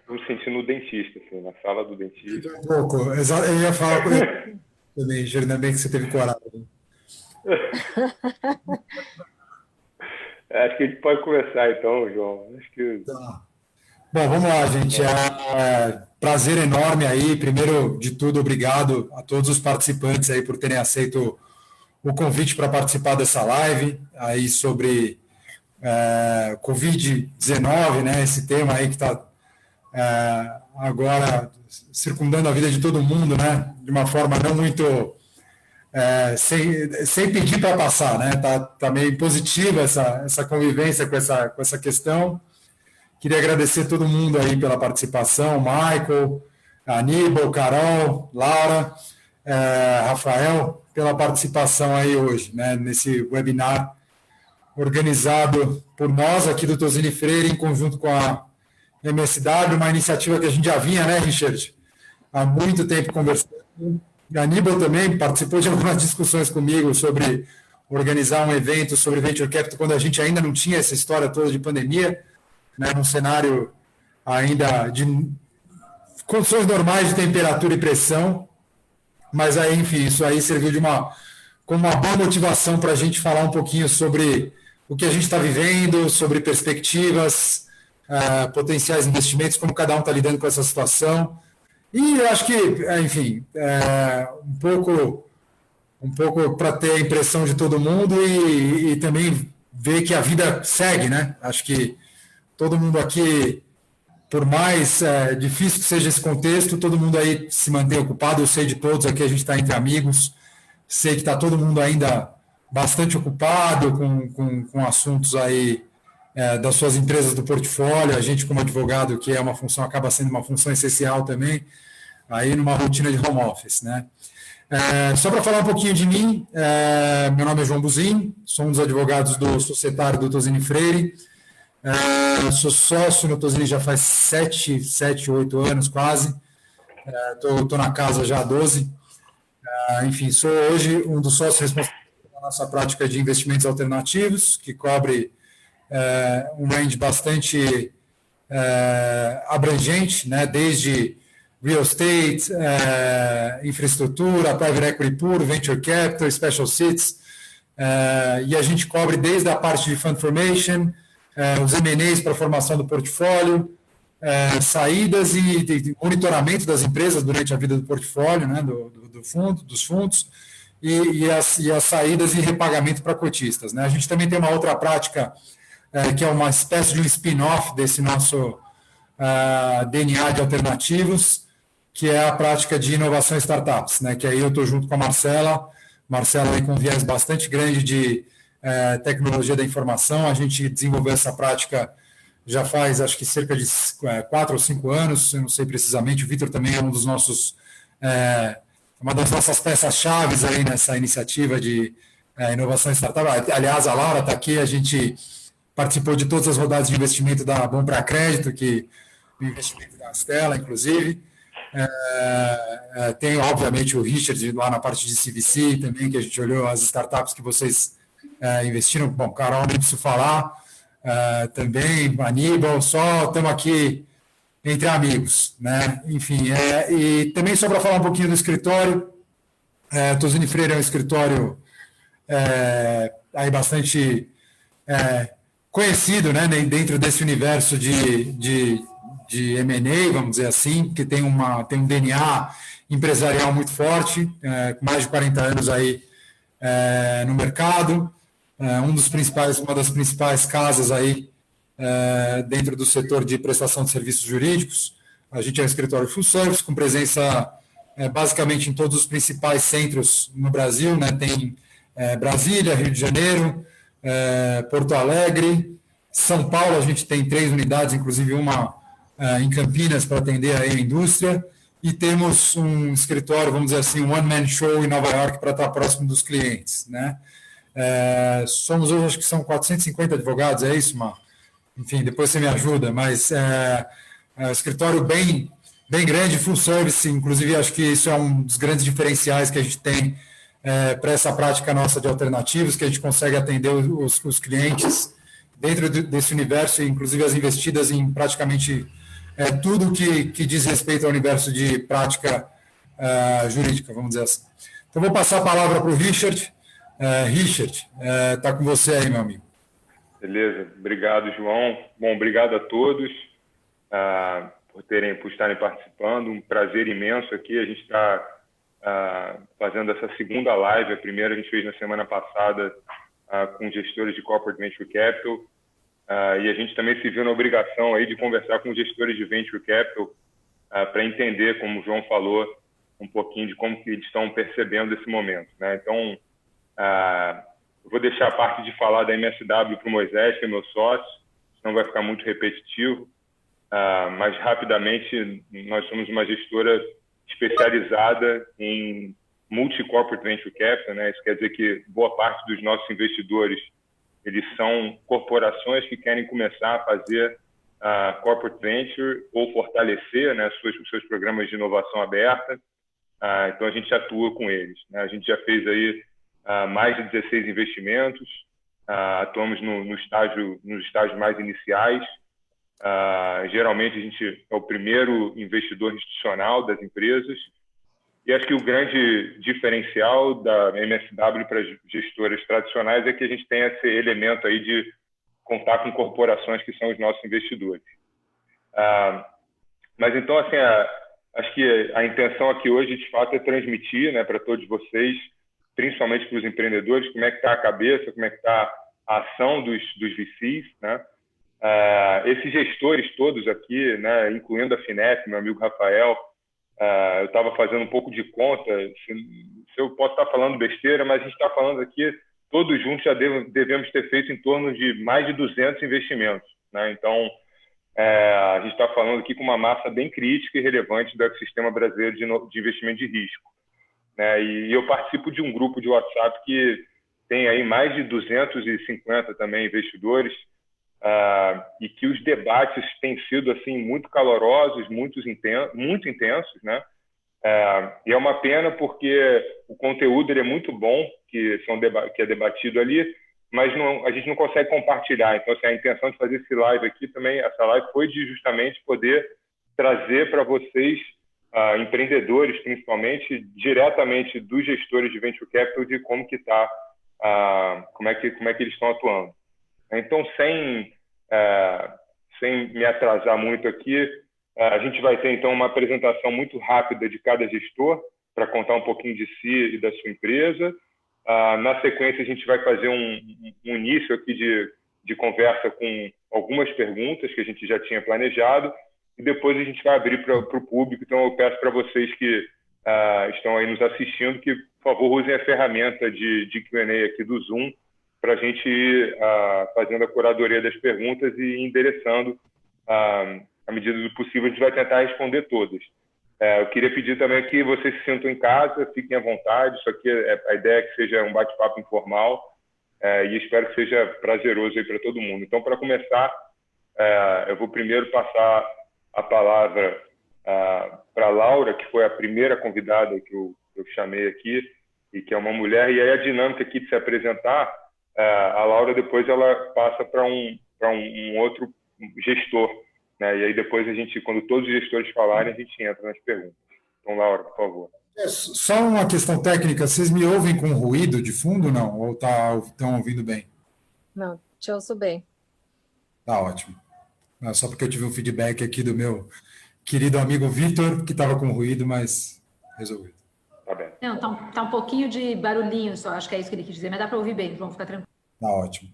Tô me sentindo no dentista, assim, na sala do dentista. Um pouco. Eu ia falar com ele também, Gerina, bem que você teve coragem. Acho que a gente pode começar então, João. Acho que. Tá. Bom, vamos lá, gente. Prazer enorme aí. Primeiro de tudo, obrigado a todos os participantes aí por terem aceito o convite para participar dessa live aí sobre Covid-19, né? Esse tema aí que está agora circundando a vida de todo mundo, né? De uma forma não muito sem pedir para passar, né? Tá meio positiva essa convivência com essa questão. Queria agradecer todo mundo aí pela participação, Michael, Aníbal, Carol, Laura, Rafael, pela participação aí hoje, né? Nesse webinar organizado por nós aqui do Tosini Freire, em conjunto com a MSW, uma iniciativa que a gente já vinha, né, Richard? Há muito tempo conversando. A Aníbal também participou de algumas discussões comigo sobre organizar um evento sobre Venture Capital quando a gente ainda não tinha essa história toda de pandemia, né, num cenário ainda de condições normais de temperatura e pressão, mas aí, enfim, isso aí serviu como uma boa motivação para a gente falar um pouquinho sobre o que a gente está vivendo, sobre perspectivas, potenciais investimentos, como cada um está lidando com essa situação. E eu acho que, enfim, um pouco para ter a impressão de todo mundo e também ver que a vida segue, né? Acho que todo mundo aqui, por mais difícil que seja esse contexto, todo mundo aí se mantém ocupado. Eu sei de todos aqui, a gente está entre amigos, sei que está todo mundo ainda bastante ocupado com assuntos aí das suas empresas do portfólio. A gente, como advogado, que é uma função, acaba sendo uma função essencial também, aí numa rotina de home office, né? Só para falar um pouquinho de mim, meu nome é João Buzin, sou um dos advogados do societário do Tosini Freire, sou sócio no Tosini já faz 8 anos quase, estou na casa já há 12. Enfim, sou hoje um dos sócios responsáveis pela nossa prática de investimentos alternativos, que cobre um range bastante abrangente, né, desde real estate, infraestrutura, private equity puro, venture capital, special sits, e a gente cobre desde a parte de fund formation, os M&As para a formação do portfólio, saídas e monitoramento das empresas durante a vida do portfólio, né, dos fundos, e as saídas e repagamento para cotistas, né. A gente também tem uma outra prática que é uma espécie de um spin-off desse nosso DNA de alternativos, que é a prática de inovação em startups, né? Que aí eu estou junto com a Marcela aí com um viés bastante grande de tecnologia da informação. A gente desenvolveu essa prática já faz, acho que cerca de 4 ou 5 anos, eu não sei precisamente. O Vitor também é uma das nossas peças-chaves aí nessa iniciativa de inovação em startup. Aliás, a Laura está aqui, a gente participou de todas as rodadas de investimento da Bom para Crédito, que o investimento da Stella, inclusive. Tem, obviamente, o Richard lá na parte de CVC também, que a gente olhou as startups que vocês investiram. Bom, Carol, nem preciso falar. Também, Aníbal, só estamos aqui entre amigos, né? Enfim, e também só para falar um pouquinho do escritório, Tosini Freire é um escritório aí bastante conhecido, né, dentro desse universo de M&A, vamos dizer assim, que tem um DNA empresarial muito forte, com mais de 40 anos aí no mercado, uma das principais casas aí dentro do setor de prestação de serviços jurídicos. A gente é um escritório full service, com presença basicamente em todos os principais centros no Brasil, né? Tem Brasília, Rio de Janeiro, Porto Alegre, São Paulo. A gente tem 3 unidades, inclusive uma em Campinas para atender a indústria, e temos um escritório, vamos dizer assim, um one-man show em Nova York para estar próximo dos clientes, né? Somos hoje, acho que são 450 advogados, é isso, Mar? Enfim, depois você me ajuda, mas um escritório bem grande, full service. Inclusive acho que isso é um dos grandes diferenciais que a gente tem para essa prática nossa de alternativos, que a gente consegue atender os clientes dentro desse universo, inclusive as investidas em praticamente tudo que diz respeito ao universo de prática jurídica, vamos dizer assim. Então, vou passar a palavra para o Richard. Richard, está com você aí, meu amigo. Beleza, obrigado, João. Bom, obrigado a todos por estarem participando. Um prazer imenso aqui. A gente está fazendo essa segunda live. A primeira a gente fez na semana passada com gestores de Corporate Venture Capital. E a gente também se viu na obrigação aí de conversar com gestores de Venture Capital para entender, como o João falou, um pouquinho de como que eles estão percebendo esse momento, né? Então, eu vou deixar a parte de falar da MSW para o Moisés, que é meu sócio, senão vai ficar muito repetitivo. Mas, rapidamente, nós somos uma gestora especializada em multi-corporate venture capital, né? Isso quer dizer que boa parte dos nossos investidores eles são corporações que querem começar a fazer corporate venture ou fortalecer, né, os seus programas de inovação aberta. Então, a gente atua com eles, né? A gente já fez aí mais de 16 investimentos, atuamos nos estágios mais iniciais. Geralmente, a gente é o primeiro investidor institucional das empresas. E acho que o grande diferencial da MSW para as gestoras tradicionais é que a gente tem esse elemento aí de contar com corporações que são os nossos investidores. Mas então, assim, acho que a intenção aqui hoje, de fato, é transmitir, né, para todos vocês, principalmente para os empreendedores, como é que está a cabeça, como é que está a ação dos VCs, né? Esses gestores todos aqui, né, incluindo a Finep, meu amigo Rafael, eu estava fazendo um pouco de conta, se eu posso estar falando besteira, mas a gente está falando aqui, todos juntos já devemos ter feito em torno de mais de 200 investimentos, né? Então, a gente está falando aqui com uma massa bem crítica e relevante do ecossistema brasileiro de investimento de risco, né? E eu participo de um grupo de WhatsApp que tem aí mais de 250 também investidores, e que os debates têm sido assim muito calorosos, muito intensos, né? E é uma pena porque o conteúdo ele é muito bom, que é debatido ali, mas a gente não consegue compartilhar. Então, assim, a intenção de fazer esse live aqui também, essa live foi de justamente poder trazer para vocês, empreendedores, principalmente, diretamente dos gestores de venture capital, de como que está, como é que eles estão atuando. Então, sem me atrasar muito aqui, a gente vai ter, então, uma apresentação muito rápida de cada gestor, para contar um pouquinho de si e da sua empresa. Na sequência, a gente vai fazer um início aqui de conversa com algumas perguntas que a gente já tinha planejado, e depois a gente vai abrir para o público. Então, eu peço para vocês que estão aí nos assistindo que, por favor, usem a ferramenta de Q&A aqui do Zoom, para a gente ir fazendo a curadoria das perguntas e endereçando, à medida do possível, a gente vai tentar responder todas. Eu queria pedir também que vocês se sintam em casa, fiquem à vontade. Isso aqui, a ideia é que seja um bate-papo informal, e espero que seja prazeroso aí para todo mundo. Então, para começar, eu vou primeiro passar a palavra para a Laura, que foi a primeira convidada que eu chamei aqui, e que é uma mulher. E aí a dinâmica aqui de se apresentar, a Laura depois ela passa para um outro gestor, né? E aí depois a gente, quando todos os gestores falarem, a gente entra nas perguntas. Então, Laura, por favor. Só uma questão técnica, vocês me ouvem com ruído de fundo, não? Ou estão ouvindo bem? Não, te ouço bem. Tá ótimo. Só porque eu tive um feedback aqui do meu querido amigo Vitor, que estava com ruído, mas resolvido. Tá bem. Não, tá um pouquinho de barulhinho só, acho que é isso que ele quis dizer, mas dá para ouvir bem, vamos ficar tranquilo. Tá ótimo.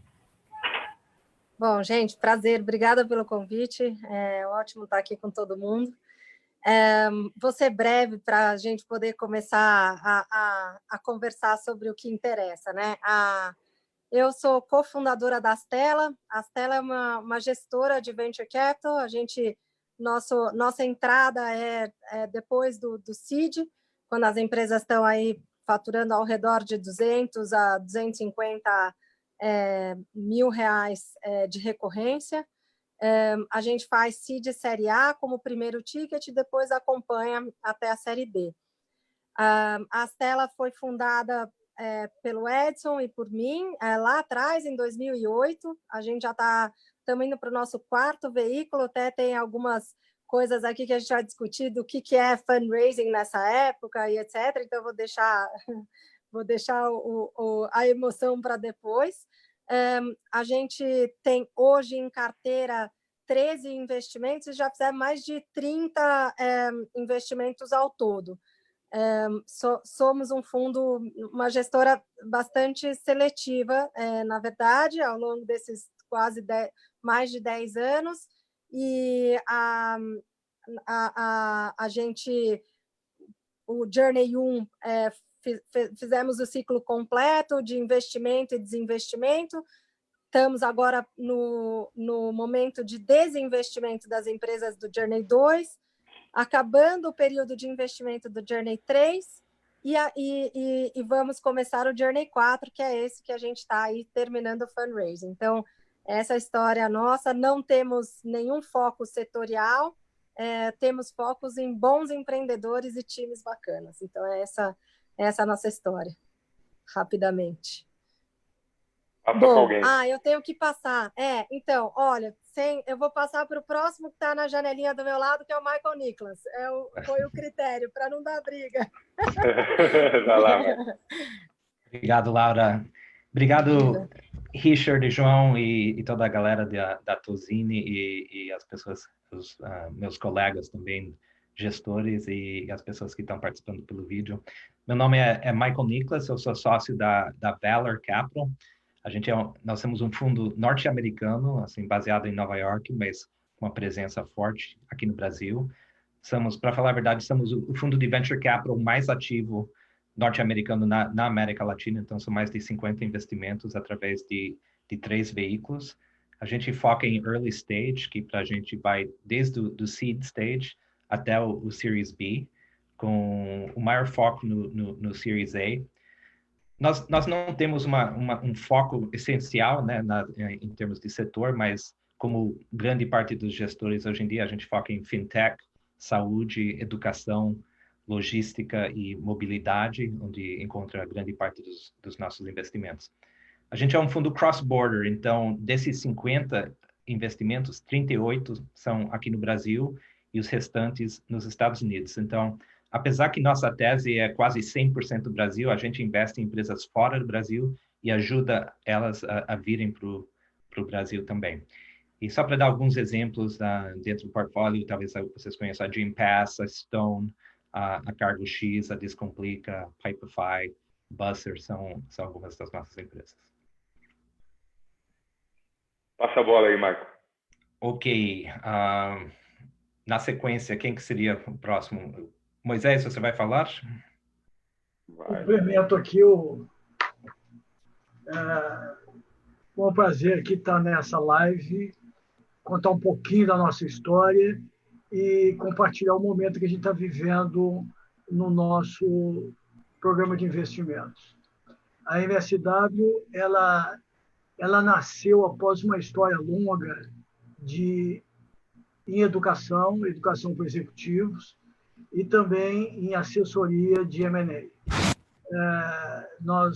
Bom, gente, prazer, obrigada pelo convite, é ótimo estar aqui com todo mundo. Vou ser breve para a gente poder começar a conversar sobre o que interessa, né? Eu sou cofundadora da Astela. A Astela é uma gestora de venture capital. Nossa entrada é depois do seed, quando as empresas estão aí faturando ao redor de 200 a 250 mil reais de recorrência. A gente faz seed série A como primeiro ticket e depois acompanha até a série B. A Astela foi fundada pelo Edson e por mim lá atrás, em 2008. A gente já estamos indo para o nosso quarto veículo, até tem algumas coisas aqui que a gente vai discutir do que é fundraising nessa época e etc. Então, vou deixar a emoção para depois. A gente tem hoje em carteira 13 investimentos e já fizemos mais de 30 investimentos ao todo. Somos um fundo, uma gestora bastante seletiva, na verdade, ao longo desses mais de 10 anos, e a gente, o Journey 1, fizemos o ciclo completo de investimento e desinvestimento. Estamos agora no momento de desinvestimento das empresas do Journey 2, acabando o período de investimento do Journey 3 e vamos começar o Journey 4, que é esse que a gente está aí terminando o fundraising. Então, essa é a história nossa. Não temos nenhum foco setorial, temos focos em bons empreendedores e times bacanas. Então, essa é a nossa história, rapidamente. Bom, eu tenho que passar. Então, olha, eu vou passar para o próximo que está na janelinha do meu lado, que é o Michael Nicholas. Foi o critério, para não dar briga. Vai lá, Michael. Obrigado, Laura. Obrigado, Richard e João e toda a galera da Tozini e as pessoas, os meus colegas também, gestores e as pessoas que estão participando pelo vídeo. Meu nome é Michael Nicholas, eu sou sócio da Valor Capital. Nós temos um fundo norte-americano, assim, baseado em Nova York, mas com uma presença forte aqui no Brasil. Para falar a verdade, somos o fundo de venture capital mais ativo norte-americano na América Latina, então são mais de 50 investimentos através de 3 veículos. A gente foca em early stage, que para a gente vai desde o seed stage até o Series B, com o maior foco no Series A. Nós não temos um foco essencial, né, em termos de setor, mas como grande parte dos gestores hoje em dia, a gente foca em fintech, saúde, educação, logística e mobilidade, onde encontra grande parte dos nossos investimentos. A gente é um fundo cross-border, então, desses 50 investimentos, 38 são aqui no Brasil e os restantes nos Estados Unidos. Então, apesar que nossa tese é quase 100% Brasil, a gente investe em empresas fora do Brasil e ajuda elas a virem para o Brasil também. E só para dar alguns exemplos dentro do portfólio, talvez vocês conheçam a Gympass, a Stone, a Cargo X, a Descomplica, a Pipefy, Busser, são algumas das nossas empresas. Passa a bola aí, Michael. Ok. Na sequência, quem que seria o próximo? Moisés, você vai falar? Cumprimento aqui com o prazer aqui estar nessa live, contar um pouquinho da nossa história e compartilhar o momento que a gente está vivendo no nosso programa de investimentos. A MSW, ela nasceu após uma história longa em educação para executivos e também em assessoria de M&A.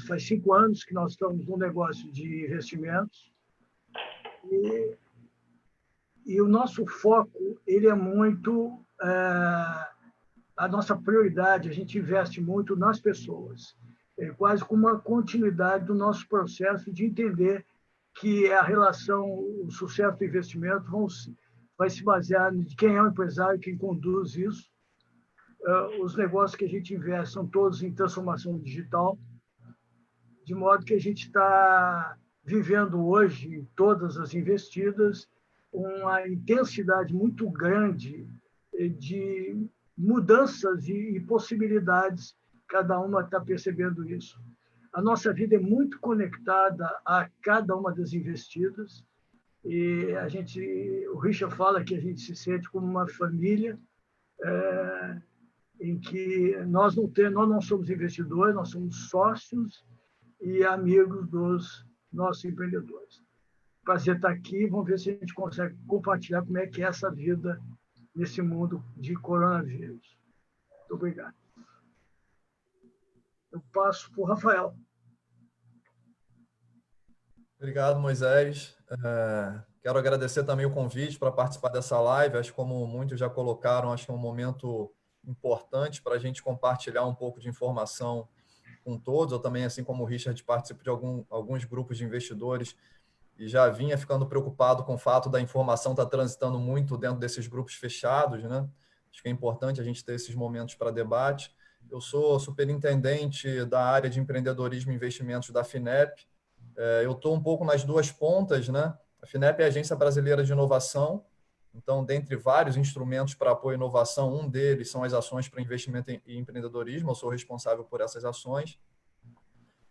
Faz 5 anos que nós estamos no negócio de investimentos e o nosso foco ele é muito a nossa prioridade. A gente investe muito nas pessoas, quase como uma continuidade do nosso processo de entender que a relação, o sucesso do investimento vai se basear em quem é o empresário, quem conduz isso. Os negócios que a gente investe são todos em transformação digital, de modo que a gente está vivendo hoje, em todas as investidas, uma intensidade muito grande de mudanças e possibilidades, cada uma está percebendo isso. A nossa vida é muito conectada a cada uma das investidas, e o Richard fala que a gente se sente como uma família, em que nós não somos investidores, nós somos sócios e amigos dos nossos empreendedores. Prazer estar aqui, vamos ver se a gente consegue compartilhar como é que é essa vida nesse mundo de coronavírus. Muito obrigado. Eu passo para o Rafael. Obrigado, Moisés. Quero agradecer também o convite para participar dessa live. Acho que, como muitos já colocaram, acho que é um momento importante para a gente compartilhar um pouco de informação com todos. Eu também, assim como o Richard, participo de alguns grupos de investidores e já vinha ficando preocupado com o fato da informação estar transitando muito dentro desses grupos fechados, né? Acho que é importante a gente ter esses momentos para debate. Eu sou superintendente da área de empreendedorismo e investimentos da FINEP. Eu estou um pouco nas duas pontas, né? A FINEP é a Agência Brasileira de Inovação. Então, dentre vários instrumentos para apoio à inovação, um deles são as ações para investimento e empreendedorismo. Eu sou responsável por essas ações.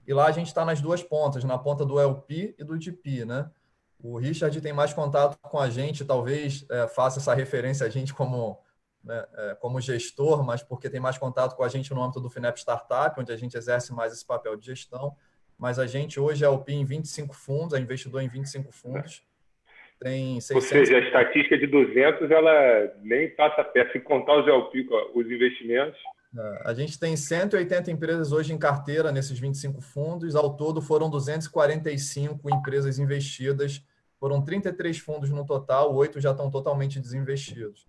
E lá a gente está nas duas pontas, na ponta do LP e do GP, né? O Richard tem mais contato com a gente, talvez faça essa referência a gente como, né, como gestor, mas porque tem mais contato com a gente no âmbito do FINEP Startup, onde a gente exerce mais esse papel de gestão. Mas a gente hoje é LP em 25 fundos, é investidor em 25 fundos. Tem 600... Ou seja, a estatística de 200, ela nem passa perto. Se contar os LP, os investimentos... A gente tem 180 empresas hoje em carteira nesses 25 fundos. Ao todo foram 245 empresas investidas. Foram 33 fundos no total, 8 já estão totalmente desinvestidos.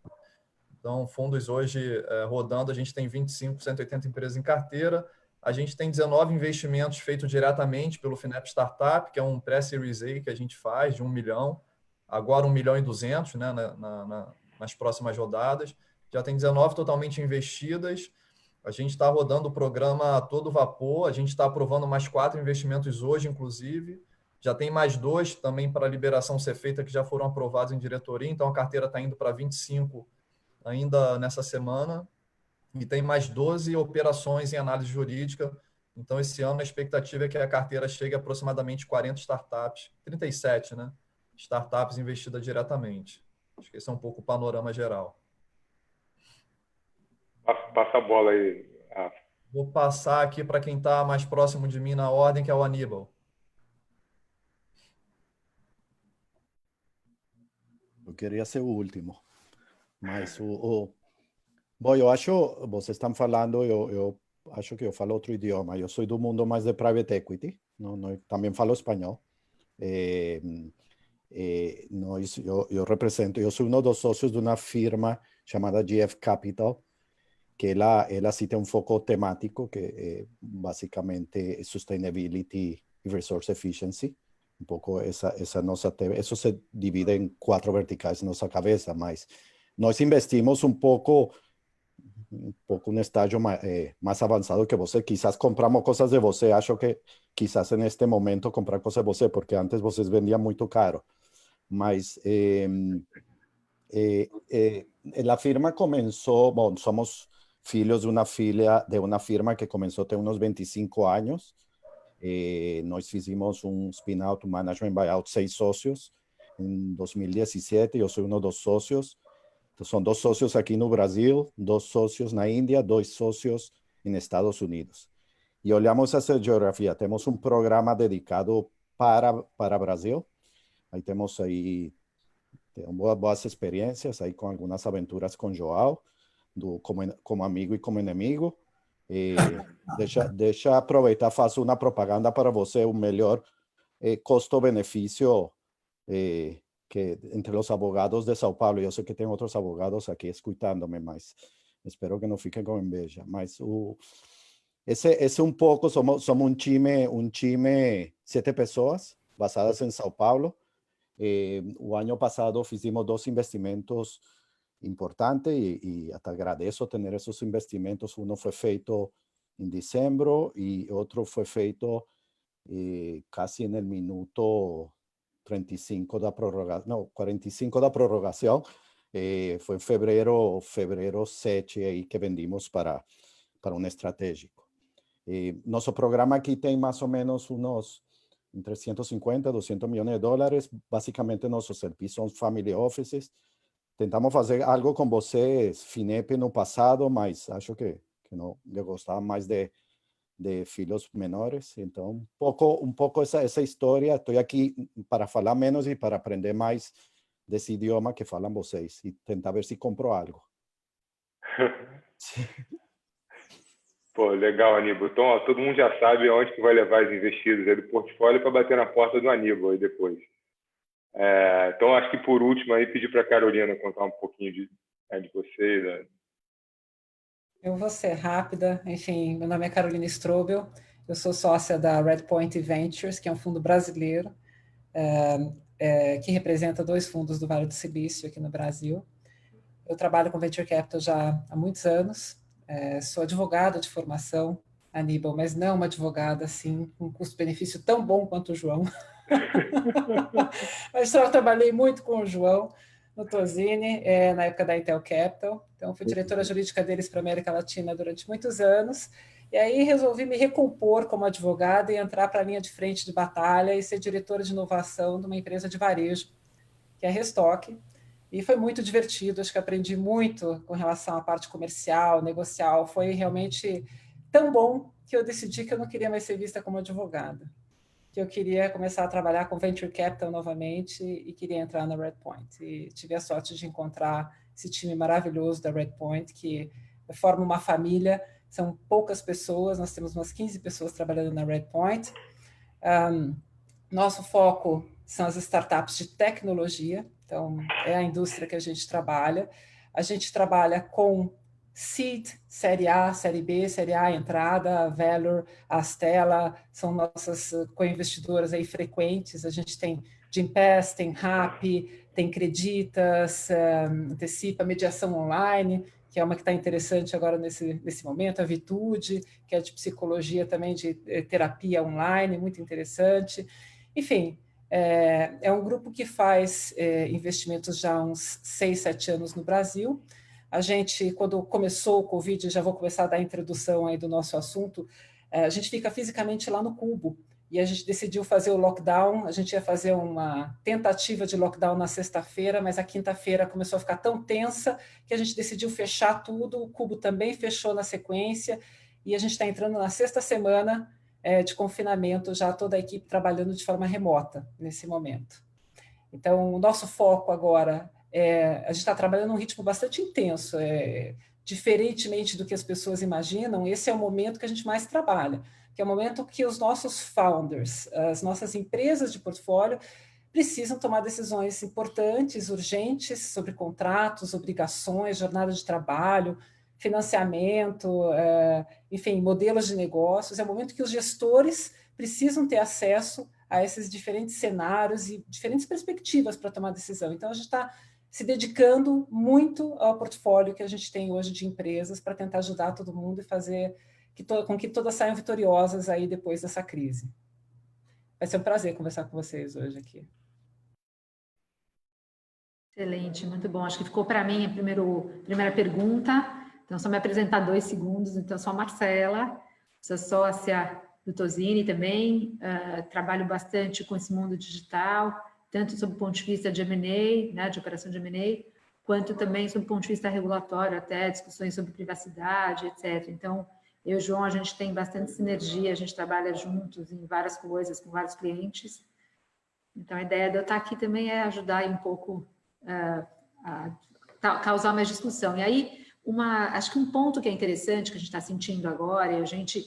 Então, fundos hoje rodando, a gente tem 25, 180 empresas em carteira. A gente tem 19 investimentos feitos diretamente pelo FINEP Startup, que é um pré-series A que a gente faz de 1 milhão. Agora 1 milhão e 200, né, nas próximas rodadas. Já tem 19 totalmente investidas. A gente está rodando o programa a todo vapor. A gente está aprovando mais 4 investimentos hoje, inclusive. Já tem mais 2 também para liberação ser feita que já foram aprovados em diretoria. Então, a carteira está indo para 25 ainda nessa semana. E tem mais 12 operações em análise jurídica. Então, esse ano, a expectativa é que a carteira chegue a aproximadamente 40 startups, 37, né? Startups investidas diretamente. Acho que esse é um pouco o panorama geral. Passa a bola aí, Rafa. Vou passar aqui para quem está mais próximo de mim na ordem, que é o Aníbal. Eu queria ser o último, mas bom, eu acho, vocês estão falando, eu acho que eu falo outro idioma. Eu sou do mundo mais de private equity, também falo espanhol. Eu represento, eu sou um dos sócios de uma firma chamada GF Capital, que ela sí tiene un foco temático que básicamente sustainability y resource efficiency. Un poco esa eso se divide en 4 verticales en nuestra cabeza, mas nós investimos un poco un estágio más avanzado que você. Quizás compramos cosas de você. Acho que quizás en este momento comprar cosas de você, porque antes vocês vendían muy caro. Mas la firma comenzó, bueno, somos filhos de una firma que comenzó hace unos 25 años. Nós hicimos un spin-out, management buyout, 6 socios en 2017. Yo soy uno de los socios. Entonces, son 2 socios aquí no Brasil, 2 socios na Índia, 2 socios en Estados Unidos. Y olhamos essa geografia. Temos un programa dedicado para Brasil. Ahí tenemos boas experiências aí com algumas aventuras com João, como amigo e como inimigo. Deixa aproveitar, faço uma propaganda para você, o melhor custo-benefício que entre os advogados de São Paulo. Eu sei que tem outros advogados aqui escutando-me, mas espero que não fiquem com inveja. Mas esse um pouco, somos um time 7 pessoas, basadas em São Paulo. O ano passado fizemos 2 investimentos importantes e até agradeço ter esses investimentos. Um foi feito em dezembro e outro foi feito quase no minuto 35 da prorrogação, não, 45 da prorrogação. Foi em fevereiro 7 aí que vendimos para um estratégico. Nosso programa aqui tem mais ou menos uns entre 150 a 200 milhões de dólares. Basicamente, nossos serviços são family offices. Tentamos fazer algo com vocês, FINEP, no passado, mas acho que não, eu gostava mais de filhos menores. Então, um pouco essa história. Estou aqui para falar menos e para aprender mais desse idioma que falam vocês e tentar ver se compro algo. Pô, legal, Aníbal. Então, ó, todo mundo já sabe onde que vai levar os investidos aí do portfólio para bater na porta do Aníbal aí depois. Então, acho que por último, aí pedir para a Carolina contar um pouquinho de você. Né? Eu vou ser rápida. Enfim, meu nome é Carolina Strobel, eu sou sócia da Redpoint Ventures, que é um fundo brasileiro, que representa 2 fundos do Vale do Silício aqui no Brasil. Eu trabalho com Venture Capital já há muitos anos, sou advogada de formação, Aníbal, mas não uma advogada assim, com um custo-benefício tão bom quanto o João. Mas só trabalhei muito com o João no Tozini, na época da Intel Capital. Então, fui diretora jurídica deles para a América Latina durante muitos anos. E aí resolvi me recompor como advogada e entrar para a linha de frente de batalha e ser diretora de inovação de uma empresa de varejo, que é a Restock. E foi muito divertido, acho que aprendi muito com relação à parte comercial, negocial. Foi realmente tão bom que eu decidi que eu não queria mais ser vista como advogada, que eu queria começar a trabalhar com Venture Capital novamente e queria entrar na Redpoint. E tive a sorte de encontrar esse time maravilhoso da Redpoint, que forma uma família, são poucas pessoas, nós temos umas 15 pessoas trabalhando na Redpoint. Nosso foco são as startups de tecnologia, então é a indústria que a gente trabalha. A gente trabalha com Seed, Série A, Série B, Série A, Entrada, Valor, Astela, são nossas co-investidoras aí frequentes. A gente tem Gympass, tem Rappi, tem Creditas, Antecipa, Mediação Online, que é uma que está interessante agora nesse momento, a Vitude, que é de psicologia também, de terapia online, muito interessante. Enfim, é um grupo que faz investimentos já há uns 6, 7 anos no Brasil. A gente, quando começou o Covid, já vou começar a dar a introdução aí do nosso assunto, a gente fica fisicamente lá no Cubo, e a gente decidiu fazer o lockdown. A gente ia fazer uma tentativa de lockdown na sexta-feira, mas a quinta-feira começou a ficar tão tensa que a gente decidiu fechar tudo, o Cubo também fechou na sequência, e a gente está entrando na 6ª semana de confinamento, já toda a equipe trabalhando de forma remota nesse momento. Então, o nosso foco agora a gente está trabalhando num ritmo bastante intenso, diferentemente do que as pessoas imaginam. Esse é o momento que a gente mais trabalha, que é o momento que os nossos founders, as nossas empresas de portfólio, precisam tomar decisões importantes, urgentes, sobre contratos, obrigações, jornada de trabalho, financiamento, enfim, modelos de negócios. É o momento que os gestores precisam ter acesso a esses diferentes cenários e diferentes perspectivas para tomar decisão. Então, a gente está se dedicando muito ao portfólio que a gente tem hoje de empresas para tentar ajudar todo mundo e fazer com que todas saiam vitoriosas aí depois dessa crise. Vai ser um prazer conversar com vocês hoje aqui. Excelente, muito bom. Acho que ficou para mim a primeira pergunta. Então, só me apresentar 2 segundos. Então, sou a Marcela, sou sócia do Tozini também, trabalho bastante com esse mundo digital, tanto sob o ponto de vista de M&A, né, de operação de M&A, quanto também sob o ponto de vista regulatório, até discussões sobre privacidade, etc. Então, eu e o João, a gente tem bastante sinergia, a gente trabalha juntos em várias coisas, com vários clientes. Então, a ideia de eu estar aqui também é ajudar aí um pouco a causar mais discussão. E aí, acho que um ponto que é interessante, que a gente está sentindo agora, e a gente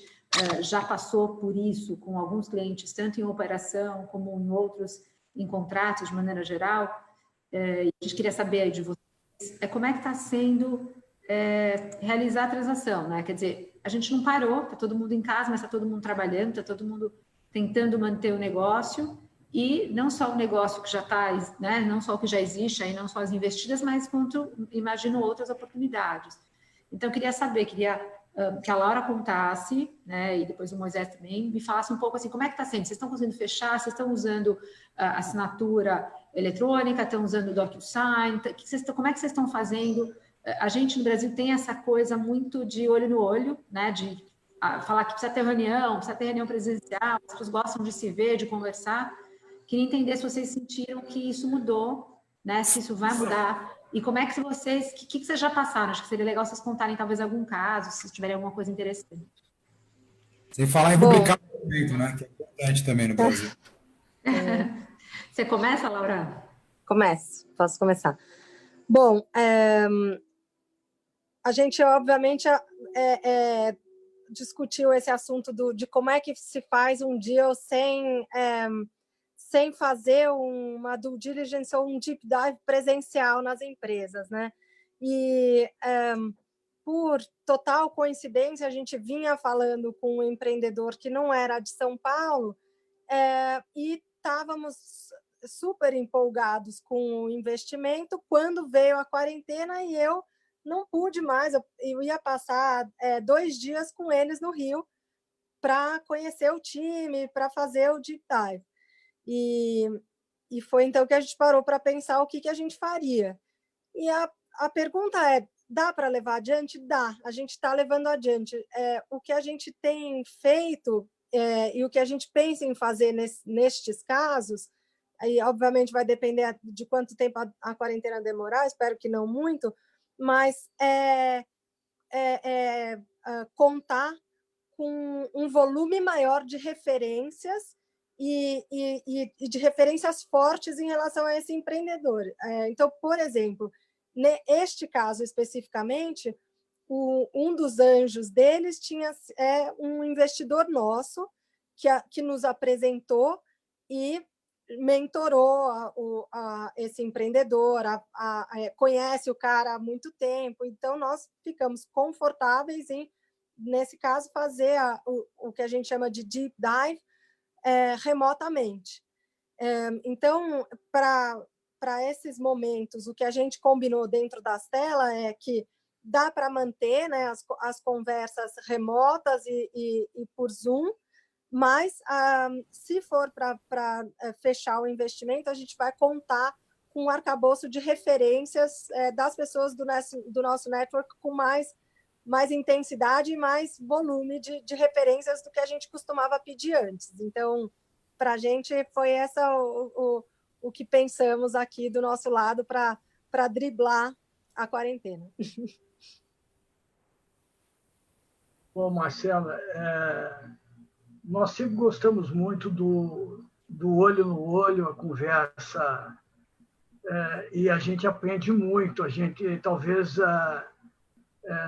já passou por isso com alguns clientes, tanto em operação como em outros, em contratos de maneira geral, e a gente queria saber aí de vocês, como é que está sendo realizar a transação, né? Quer dizer, a gente não parou, está todo mundo em casa, mas está todo mundo trabalhando, está todo mundo tentando manter o negócio, e não só o negócio que já está, né, não só o que já existe, aí não só as investidas, mas quanto, imagino, outras oportunidades. Então, queria que a Laura contasse, né, e depois o Moisés também, me falasse um pouco assim, como é que está sendo? Vocês estão conseguindo fechar? Vocês estão usando assinatura eletrônica? Estão usando o DocuSign? Como é que vocês estão fazendo? A gente no Brasil tem essa coisa muito de olho no olho, né, de falar que precisa ter reunião presencial, as pessoas gostam de se ver, de conversar. Queria entender se vocês sentiram que isso mudou, né, se isso vai mudar. E como é que vocês... O que vocês já passaram? Acho que seria legal vocês contarem talvez algum caso, se tiverem alguma coisa interessante. Sem falar em publicar o documento, né? Que é importante também no Brasil. Você começa, Laura? Posso começar. Bom, a gente, obviamente, discutiu esse assunto de como é que se faz um deal sem sem fazer uma due diligence ou um deep dive presencial nas empresas, né? E por total coincidência, a gente vinha falando com um empreendedor que não era de São Paulo e estávamos super empolgados com o investimento quando veio a quarentena e eu não pude mais, eu ia passar 2 dias com eles no Rio para conhecer o time, para fazer o deep dive. E foi então que a gente parou para pensar o que a gente faria. E a pergunta é, dá para levar adiante? Dá, a gente está levando adiante. O que a gente tem feito e o que a gente pensa em fazer nestes casos, aí obviamente vai depender de quanto tempo a quarentena demorar, espero que não muito, mas contar com um volume maior de referências e de referências fortes em relação a esse empreendedor. Então, por exemplo, neste caso especificamente, um dos anjos deles um investidor nosso que nos apresentou e mentorou esse empreendedor, conhece o cara há muito tempo, então nós ficamos confortáveis em, nesse caso, fazer o que a gente chama de deep dive remotamente. Então, para esses momentos, o que a gente combinou dentro das telas é que dá para manter, né, as conversas remotas e por Zoom, mas se for para fechar o investimento, a gente vai contar com um arcabouço de referências das pessoas do nosso network com mais intensidade e mais volume de referências do que a gente costumava pedir antes. Então, para a gente foi o que pensamos aqui do nosso lado para driblar a quarentena. Bom, Marcela, nós sempre gostamos muito do olho no olho, a conversa, e a gente aprende muito. A gente, talvez,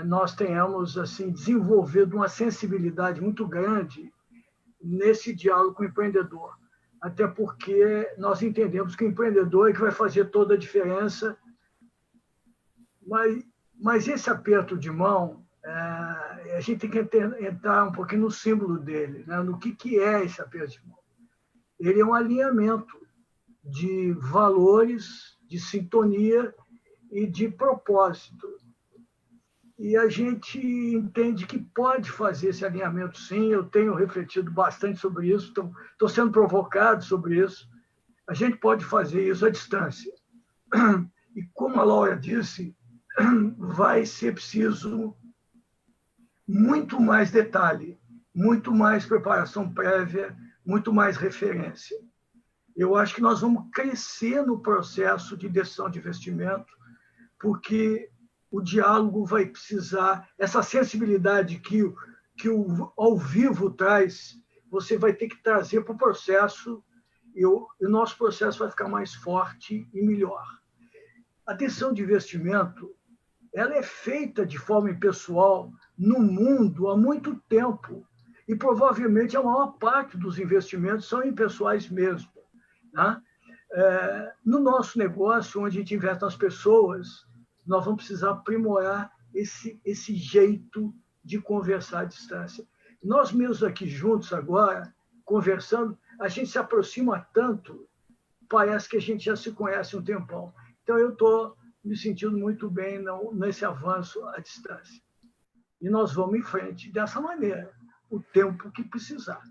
nós tenhamos assim desenvolvido uma sensibilidade muito grande nesse diálogo com o empreendedor, até porque nós entendemos que o empreendedor é que vai fazer toda a diferença, mas esse aperto de mão, a gente tem que entrar um pouquinho no símbolo dele, né? No que é esse aperto de mão. Ele é um alinhamento de valores, de sintonia e de propósito. E a gente entende que pode fazer esse alinhamento, sim. Eu tenho refletido bastante sobre isso, estou sendo provocado sobre isso. A gente pode fazer isso à distância. E como a Laura disse, vai ser preciso muito mais detalhe, muito mais preparação prévia, muito mais referência. Eu acho que nós vamos crescer no processo de decisão de investimento, porque o diálogo vai precisar, essa sensibilidade que o ao vivo traz, você vai ter que trazer para o processo, e o nosso processo vai ficar mais forte e melhor. A decisão de investimento, ela é feita de forma impessoal no mundo há muito tempo, e provavelmente a maior parte dos investimentos são impessoais mesmo. Né? No nosso negócio, onde a gente investe nas pessoas, nós vamos precisar aprimorar esse jeito de conversar à distância. Nós mesmos aqui juntos agora, conversando, a gente se aproxima tanto, parece que a gente já se conhece um tempão. Então, eu estou me sentindo muito bem nesse avanço à distância. E nós vamos em frente dessa maneira, o tempo que precisar.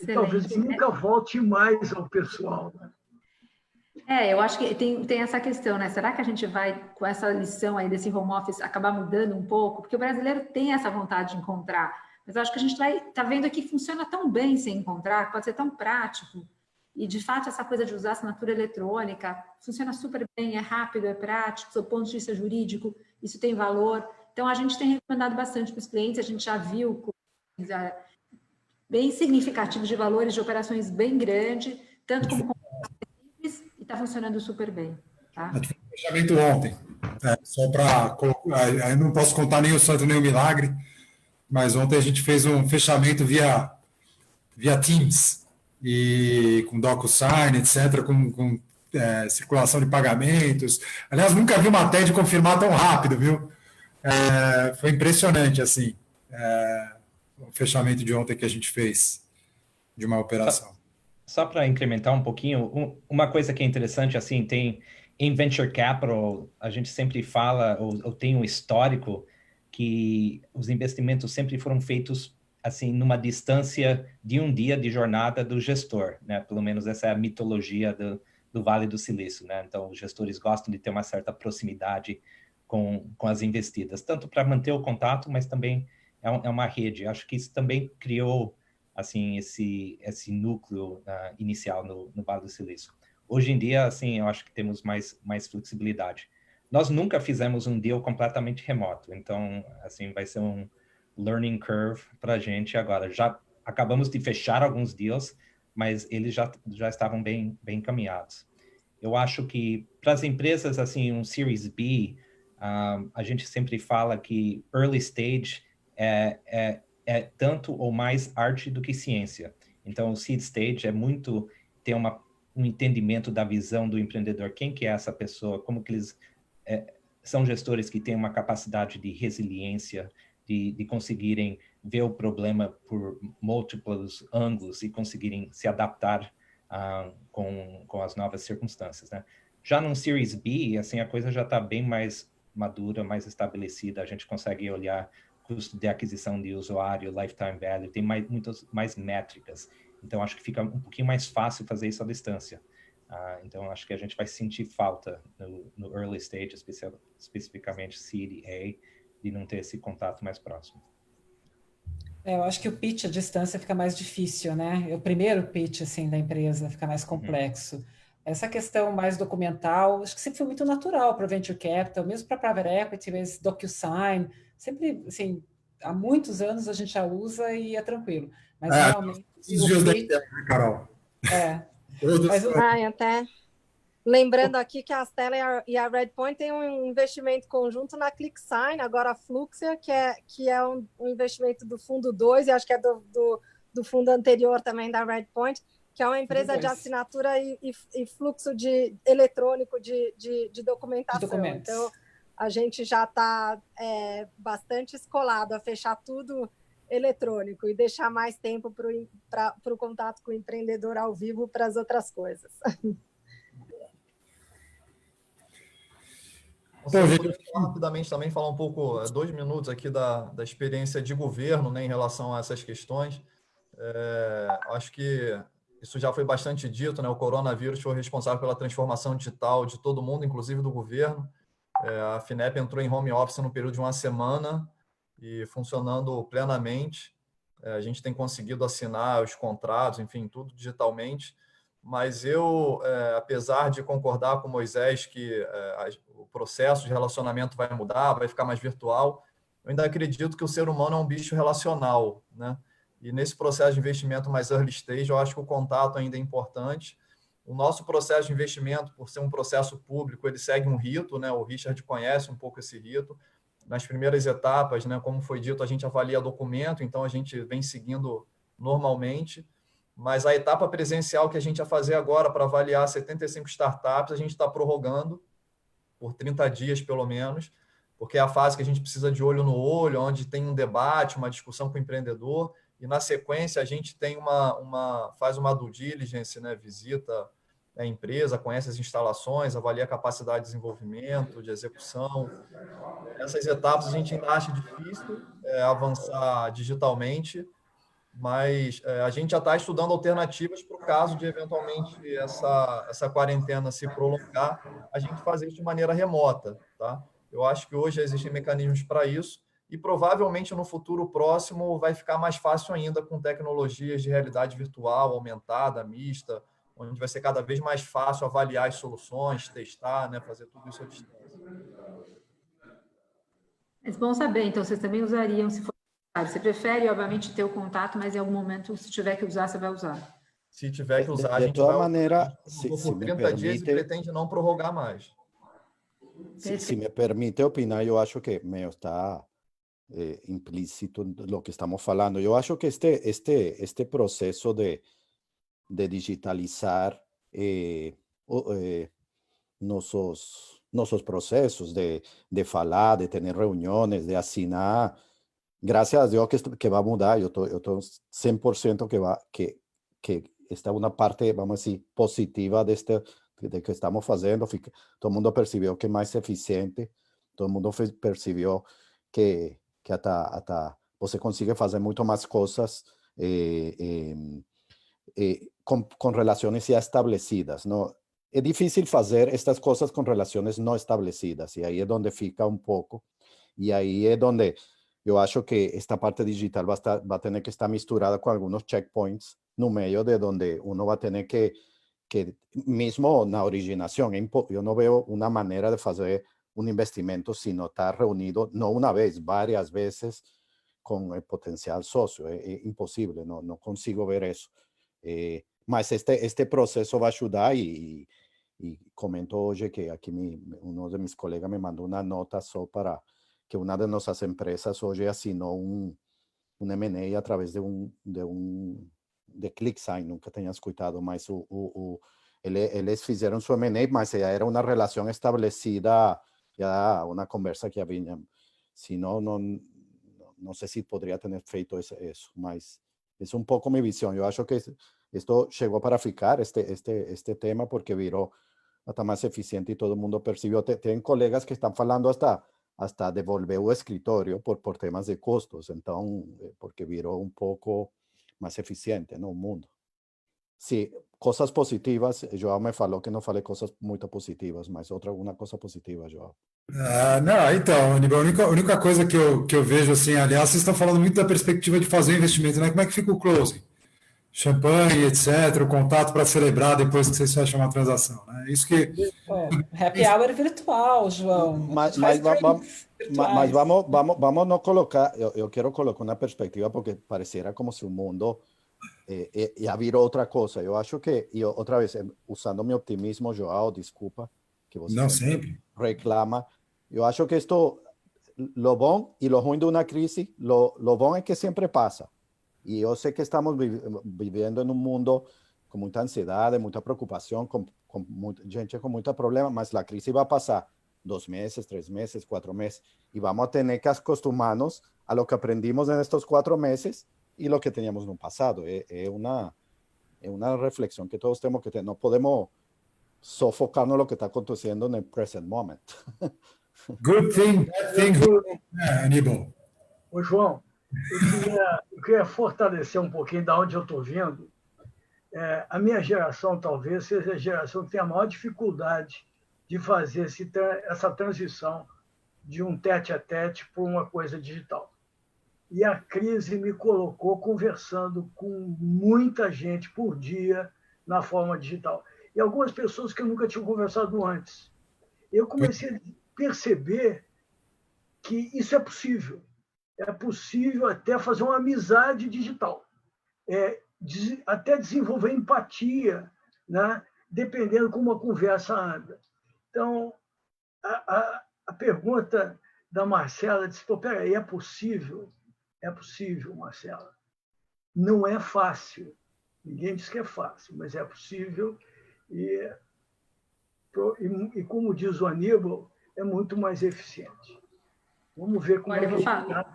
E talvez nunca volte mais ao pessoal. Né? Eu acho que tem essa questão, né? Será que a gente vai, com essa lição aí desse home office, acabar mudando um pouco? Porque o brasileiro tem essa vontade de encontrar, mas eu acho que a gente tá vendo aqui que funciona tão bem sem encontrar, pode ser tão prático, e de fato essa coisa de usar assinatura eletrônica funciona super bem, é rápido, é prático, do ponto de vista jurídico, isso tem valor. Então a gente tem recomendado bastante para os clientes, a gente já viu bem significativos de valores de operações bem grandes, tanto como simples, e está funcionando super bem. Tá? Eu tive um fechamento ontem, só para colocar, eu não posso contar nem o santo nem o milagre, mas ontem a gente fez um fechamento via Teams, e com DocuSign, etc., com circulação de pagamentos. Aliás, nunca vi uma TED confirmar tão rápido, viu? Foi impressionante, assim, o fechamento de ontem que a gente fez de uma operação. Só para incrementar um pouquinho, uma coisa que é interessante, assim, tem em Venture Capital, a gente sempre fala, ou tem um histórico, que os investimentos sempre foram feitos, assim, numa distância de um dia de jornada do gestor, né? Pelo menos essa é a mitologia do Vale do Silício, né? Então, os gestores gostam de ter uma certa proximidade com as investidas, tanto para manter o contato, mas também é uma rede. Acho que isso também criou assim, esse núcleo inicial no Vale do Silício. Hoje em dia, assim, eu acho que temos mais flexibilidade. Nós nunca fizemos um deal completamente remoto, então, assim, vai ser um learning curve para a gente agora. Já acabamos de fechar alguns deals, mas eles já estavam bem encaminhados. Eu acho que para as empresas, assim, um Series B, a gente sempre fala que early stage é tanto ou mais arte do que ciência. Então, o seed stage é muito ter um entendimento da visão do empreendedor. Quem que é essa pessoa? Como que eles são gestores que têm uma capacidade de resiliência, de conseguirem ver o problema por múltiplos ângulos e conseguirem se adaptar com as novas circunstâncias, né? Já num Series B, assim, a coisa já está bem mais madura, mais estabelecida. A gente consegue olhar custo de aquisição de usuário, lifetime value, tem muitas mais métricas. Então, acho que fica um pouquinho mais fácil fazer isso à distância. Então, acho que a gente vai sentir falta no early stage, especificamente Seed A, de não ter esse contato mais próximo. Eu acho que o pitch à distância fica mais difícil, né? O primeiro pitch, assim, da empresa fica mais complexo. Essa questão mais documental, acho que sempre foi muito natural para o Venture Capital, mesmo para a Private Equity, esse DocuSign, sempre, assim, há muitos anos a gente já usa e é tranquilo. Mas realmente... Os dias da ideia, né, Carol? Mas até lembrando aqui que a Stella e a Redpoint têm um investimento conjunto na ClickSign, agora a Fluxia, que é um investimento do fundo 2, e acho que é do fundo anterior também da Redpoint, que é uma empresa de assinatura e fluxo eletrônico de documentação. Então, a gente já está bastante escolado a fechar tudo eletrônico e deixar mais tempo para o contato com o empreendedor ao vivo para as outras coisas. Rapidamente também falar um pouco, 2 minutos aqui da experiência de governo, né, em relação a essas questões. Acho que isso já foi bastante dito, né? O coronavírus foi responsável pela transformação digital de todo mundo, inclusive do governo. A FINEP entrou em home office no período de 1 semana e funcionando plenamente. A gente tem conseguido assinar os contratos, enfim, tudo digitalmente. Mas eu, apesar de concordar com o Moisés que o processo de relacionamento vai mudar, vai ficar mais virtual, eu ainda acredito que o ser humano é um bicho relacional, né? E nesse processo de investimento mais early stage, eu acho que o contato ainda é importante. O nosso processo de investimento, por ser um processo público, ele segue um rito, né? O Richard conhece um pouco esse rito. Nas primeiras etapas, né, como foi dito, a gente avalia documento, então a gente vem seguindo normalmente. Mas a etapa presencial que a gente vai fazer agora para avaliar 75 startups, a gente está prorrogando por 30 dias, pelo menos, porque é a fase que a gente precisa de olho no olho, onde tem um debate, uma discussão com o empreendedor, e na sequência a gente tem faz uma due diligence, né? Visita a empresa, conhece as instalações, avalia a capacidade de desenvolvimento, de execução. Essas etapas a gente ainda acha difícil avançar digitalmente, mas a gente já está estudando alternativas para o caso de, eventualmente, essa quarentena se prolongar, a gente fazer isso de maneira remota, tá? Eu acho que hoje existem mecanismos para isso, e provavelmente no futuro próximo vai ficar mais fácil ainda com tecnologias de realidade virtual, aumentada, mista, onde vai ser cada vez mais fácil avaliar as soluções, testar, né, fazer tudo isso à distância. É bom saber, então vocês também usariam, se for necessário. Você prefere, obviamente, ter o contato, mas em algum momento, se tiver que usar, você vai usar. Se tiver que usar, a de gente toda vai maneira, por 30 dias e pretende não prorrogar mais. Se me permite opinar, eu acho que está implícito no que estamos falando. Eu acho que este proceso de de digitalizar nossos processos, de falar, de ter reuniões, de assinar. Graças a Deus que vai mudar. Eu estou 100% que esta é uma parte, vamos dizer, positiva de que estamos fazendo. Todo mundo percebeu que é mais eficiente, todo mundo percebeu que até você consegue fazer muito mais coisas com relações já estabelecidas. Não? É difícil fazer estas coisas com relações não estabelecidas, e aí é onde fica um pouco, e aí é onde eu acho que esta parte digital vai ter que estar misturada com alguns checkpoints no meio, de onde uno vai ter que mesmo na originação, eu não vejo uma maneira de fazer um investimento se não está reunido, não uma vez, várias vezes, com o potencial sócio. É impossível, não consigo ver isso. Mas este processo vai ajudar, e comento hoje que aqui um de meus colegas me mandou uma nota só para que uma de nossas empresas hoje assinou um M&A através de ClickSign. Nunca tinha escutado, mas eles fizeram seu M&A, mas já era uma relação estabelecida, já uma conversa que havia. Se não sei se poderia ter feito isso, mas é um pouco minha visão. Eu acho que isto chegou para ficar, este tema, porque virou até mais eficiente e todo mundo percebeu. Tem colegas que estão falando hasta devolver o escritório por temas de custos, então, porque virou um pouco mais eficiente no mundo. Sim, coisas positivas. João me falou que não falei coisas muito positivas, mas alguma coisa positiva, João? Não, então, Aníbal, a única coisa que eu vejo, assim, aliás, vocês estão falando muito da perspectiva de fazer o investimento, né? Como é que fica o closing? Champanhe, etc., o contato para celebrar depois que vocês fecham uma transação, né? Isso que... Happy hour virtual, João. Mas vamos não colocar... Eu quero colocar uma perspectiva, porque pareciera como se o mundo já virou outra coisa. Eu acho que, outra vez, usando meu optimismo, João, desculpa, que você não sempre reclama. Eu acho que isto, lo bom e lo ruim de uma crise, lo bom é que sempre passa. E eu sei que estamos vivendo em um mundo com muita ansiedade, muita preocupação, com muita gente com muito problema, mas a crise vai passar 2 meses, 3 meses, 4 meses, e vamos ter que acostumar-nos a lo que aprendimos nestes 4 meses e lo que teníamos no passado. É uma reflexão que todos temos que ter. Não podemos só focar no que está acontecendo no present moment. Good thing, bad thing, Aníbal. Ô, João, eu queria fortalecer um pouquinho da onde eu estou vindo. A minha geração talvez seja a geração que tem a maior dificuldade de fazer essa transição de um tete-a-tete para uma coisa digital. E a crise me colocou conversando com muita gente por dia na forma digital. E algumas pessoas que eu nunca tinha conversado antes. Eu comecei a perceber que isso é possível. É possível até fazer uma amizade digital. Até desenvolver empatia, né? Dependendo como a conversa anda. Então, a pergunta da Marcela disse, peraí, é possível? É possível, Marcela. Não é fácil. Ninguém diz que é fácil, mas é possível. E como diz o Aníbal, é muito mais eficiente. Vamos ver como é que está.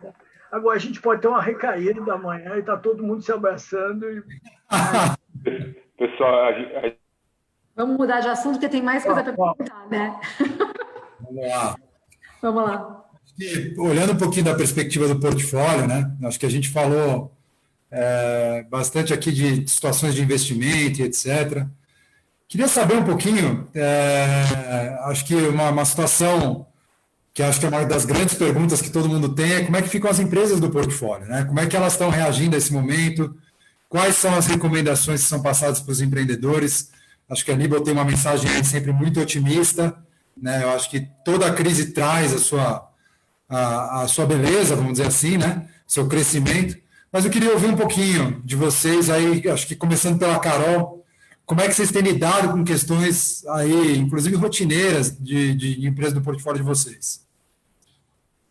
Agora, a gente pode ter uma recaída da manhã e está todo mundo se abraçando. Pessoal, vamos mudar de assunto, porque tem mais coisa para perguntar, né? Vamos lá. Vamos lá. E, olhando um pouquinho da perspectiva do portfólio, né? Acho que a gente falou bastante aqui de situações de investimento, etc. Queria saber um pouquinho, acho que uma situação que acho que é uma das grandes perguntas que todo mundo tem é como é que ficam as empresas do portfólio, né? Como é que elas estão reagindo a esse momento? Quais são as recomendações que são passadas para os empreendedores? Acho que a Aníbal tem uma mensagem sempre muito otimista, né? Eu acho que toda a crise traz a sua beleza, vamos dizer assim, né? Seu crescimento. Mas eu queria ouvir um pouquinho de vocês aí, acho que começando pela Carol, como é que vocês têm lidado com questões aí, inclusive rotineiras, de empresas do portfólio de vocês?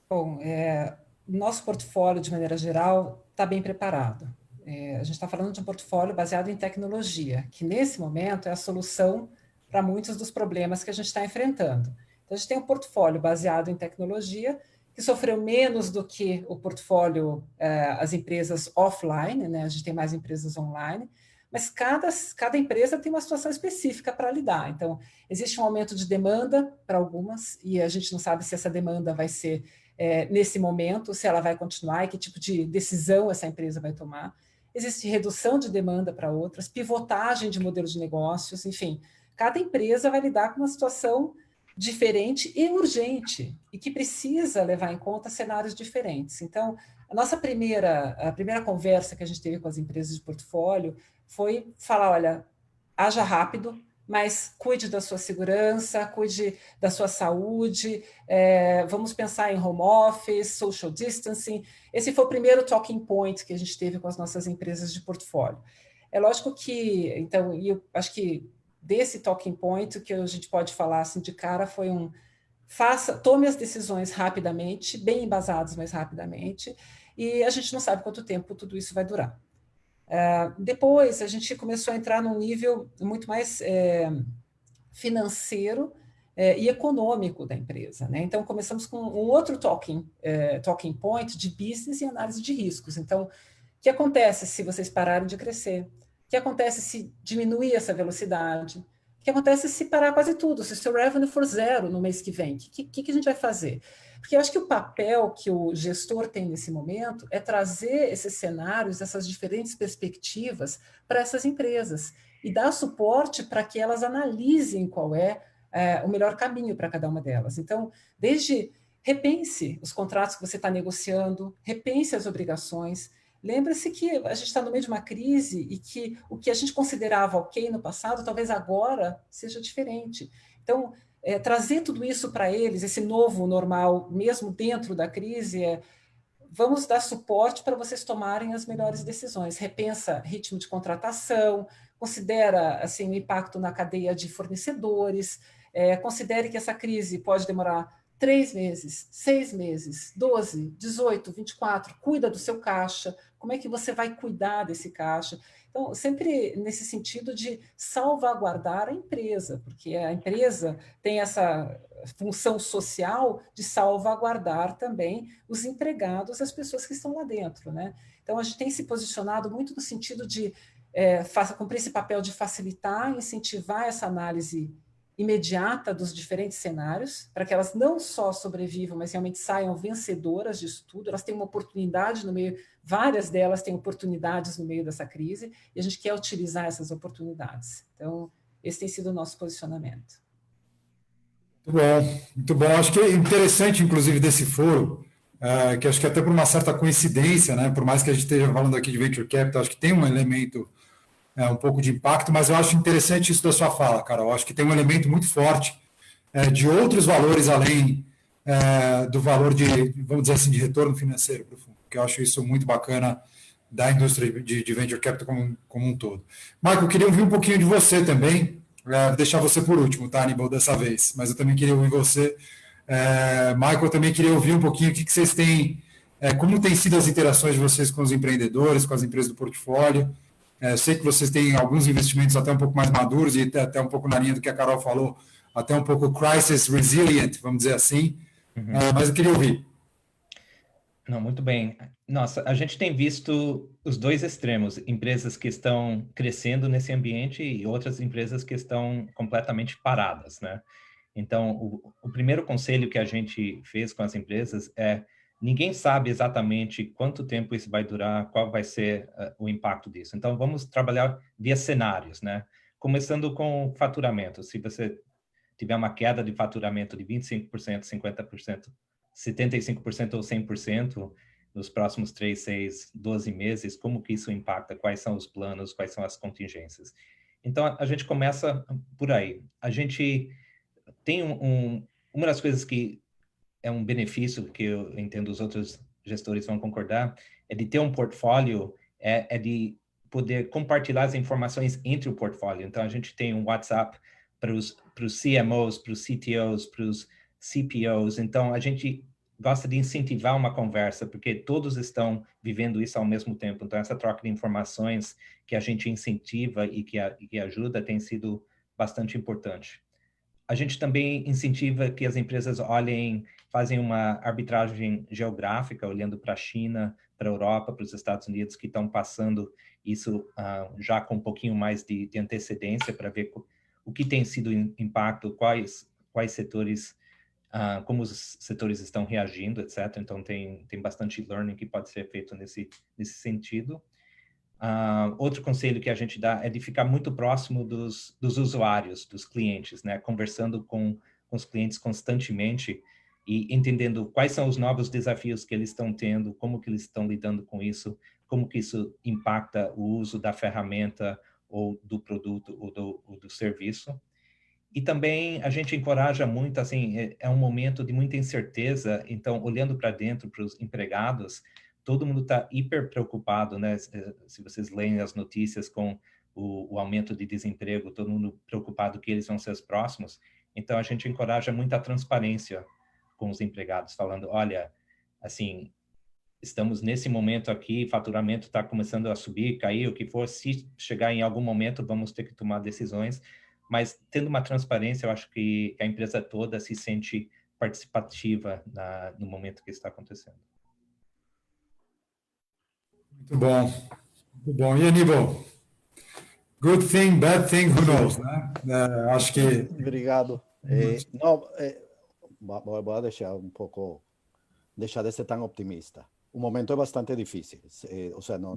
Bom, nosso portfólio, de maneira geral, está bem preparado. A gente está falando de um portfólio baseado em tecnologia, que nesse momento é a solução para muitos dos problemas que a gente está enfrentando. Então, a gente tem um portfólio baseado em tecnologia, que sofreu menos do que o portfólio, as empresas offline, né? A gente tem mais empresas online, mas cada empresa tem uma situação específica para lidar. Então, existe um aumento de demanda para algumas, e a gente não sabe se essa demanda vai ser nesse momento, se ela vai continuar e que tipo de decisão essa empresa vai tomar. Existe redução de demanda para outras, pivotagem de modelos de negócios, enfim. Cada empresa vai lidar com uma situação diferente e urgente, e que precisa levar em conta cenários diferentes. Então, a primeira conversa que a gente teve com as empresas de portfólio foi falar, olha, haja rápido, mas cuide da sua segurança, cuide da sua saúde, vamos pensar em home office, social distancing. Esse foi o primeiro talking point que a gente teve com as nossas empresas de portfólio. É lógico que, então, eu acho que desse talking point, o que a gente pode falar assim de cara foi tome as decisões rapidamente, bem embasadas, mas rapidamente, e a gente não sabe quanto tempo tudo isso vai durar. Depois, a gente começou a entrar num nível muito mais financeiro e econômico da empresa, né? Então, começamos com um outro talking point de business e análise de riscos. Então, o que acontece se vocês pararem de crescer? O que acontece se diminuir essa velocidade? O que acontece se parar quase tudo? Se o seu revenue for zero no mês que vem? O que a gente vai fazer? Porque eu acho que o papel que o gestor tem nesse momento é trazer esses cenários, essas diferentes perspectivas para essas empresas e dar suporte para que elas analisem qual é o melhor caminho para cada uma delas. Então, desde repense os contratos que você está negociando, repense as obrigações. Lembre-se que a gente está no meio de uma crise e que o que a gente considerava ok no passado, talvez agora seja diferente. Então, trazer tudo isso para eles, esse novo normal, mesmo dentro da crise, vamos dar suporte para vocês tomarem as melhores decisões. Repensa ritmo de contratação, considera assim, o impacto na cadeia de fornecedores, considere que essa crise pode demorar 3 meses, 6 meses, 12, 18, 24, cuida do seu caixa, como é que você vai cuidar desse caixa? Então, sempre nesse sentido de salvaguardar a empresa, porque a empresa tem essa função social de salvaguardar também os empregados, as pessoas que estão lá dentro, né? Então, a gente tem se posicionado muito no sentido de cumprir esse papel de facilitar, incentivar essa análise imediata dos diferentes cenários, para que elas não só sobrevivam, mas realmente saiam vencedoras disso tudo. Elas têm uma oportunidade no meio, várias delas têm oportunidades no meio dessa crise, e a gente quer utilizar essas oportunidades. Então, esse tem sido o nosso posicionamento. Muito bom, muito bom. Acho que é interessante, inclusive, desse foro, que acho que até por uma certa coincidência, né, por mais que a gente esteja falando aqui de Venture Capital, acho que tem um elemento um pouco de impacto, mas eu acho interessante isso da sua fala, cara. Eu acho que tem um elemento muito forte de outros valores além do valor de, vamos dizer assim, de retorno financeiro para o fundo, que eu acho isso muito bacana da indústria de Venture Capital como um todo. Michael, eu queria ouvir um pouquinho de você também, vou deixar você por último, tá, Aníbal, dessa vez, mas eu também queria ouvir você. Michael, eu também queria ouvir um pouquinho o que vocês têm, como têm sido as interações de vocês com os empreendedores, com as empresas do portfólio. Eu sei que vocês têm alguns investimentos até um pouco mais maduros e até um pouco na linha do que a Carol falou, até um pouco crisis resilient, vamos dizer assim, mas eu queria ouvir. Não, muito bem. Nossa, a gente tem visto os dois extremos, empresas que estão crescendo nesse ambiente e outras empresas que estão completamente paradas, né? Então, o primeiro conselho que a gente fez com as empresas ninguém sabe exatamente quanto tempo isso vai durar, qual vai ser o impacto disso. Então, vamos trabalhar via cenários, né? Começando com faturamento. Se você tiver uma queda de faturamento de 25%, 50%, 75% ou 100% nos próximos 3, 6, 12 meses, como que isso impacta? Quais são os planos? Quais são as contingências? Então, a gente começa por aí. A gente tem uma das coisas que é um benefício que eu entendo os outros gestores vão concordar, é de ter um portfólio, de poder compartilhar as informações entre o portfólio. Então, a gente tem um WhatsApp para os CMOs, para os CTOs, para os CPOs. Então, a gente gosta de incentivar uma conversa, porque todos estão vivendo isso ao mesmo tempo. Então, essa troca de informações que a gente incentiva e que ajuda tem sido bastante importante. A gente também incentiva que as empresas fazem uma arbitragem geográfica, olhando para a China, para a Europa, para os Estados Unidos, que estão passando isso já com um pouquinho mais de antecedência, para ver o que tem sido o impacto, quais setores, como os setores estão reagindo, etc. Então, tem bastante learning que pode ser feito nesse sentido. Outro conselho que a gente dá é de ficar muito próximo dos usuários, dos clientes, né? Conversando com os clientes constantemente e entendendo quais são os novos desafios que eles estão tendo, como que eles estão lidando com isso, como que isso impacta o uso da ferramenta ou do produto ou do serviço. E também a gente encoraja muito, assim, é um momento de muita incerteza, então, olhando para dentro, para os empregados, todo mundo está hiper preocupado, né? Se vocês leem as notícias com o aumento de desemprego, todo mundo preocupado que eles vão ser os próximos. Então, a gente encoraja muita transparência com os empregados, falando, olha, assim, estamos nesse momento aqui, faturamento está começando a subir, cair, o que for, se chegar em algum momento, vamos ter que tomar decisões, mas tendo uma transparência, eu acho que a empresa toda se sente participativa no momento que está acontecendo. Muito bom, muito bom. E Aníbal? Good thing, bad thing, who knows, né? Acho que... Obrigado. Voy a deixar deixar de ser tan optimista. O momento é bastante difícil, o sea, não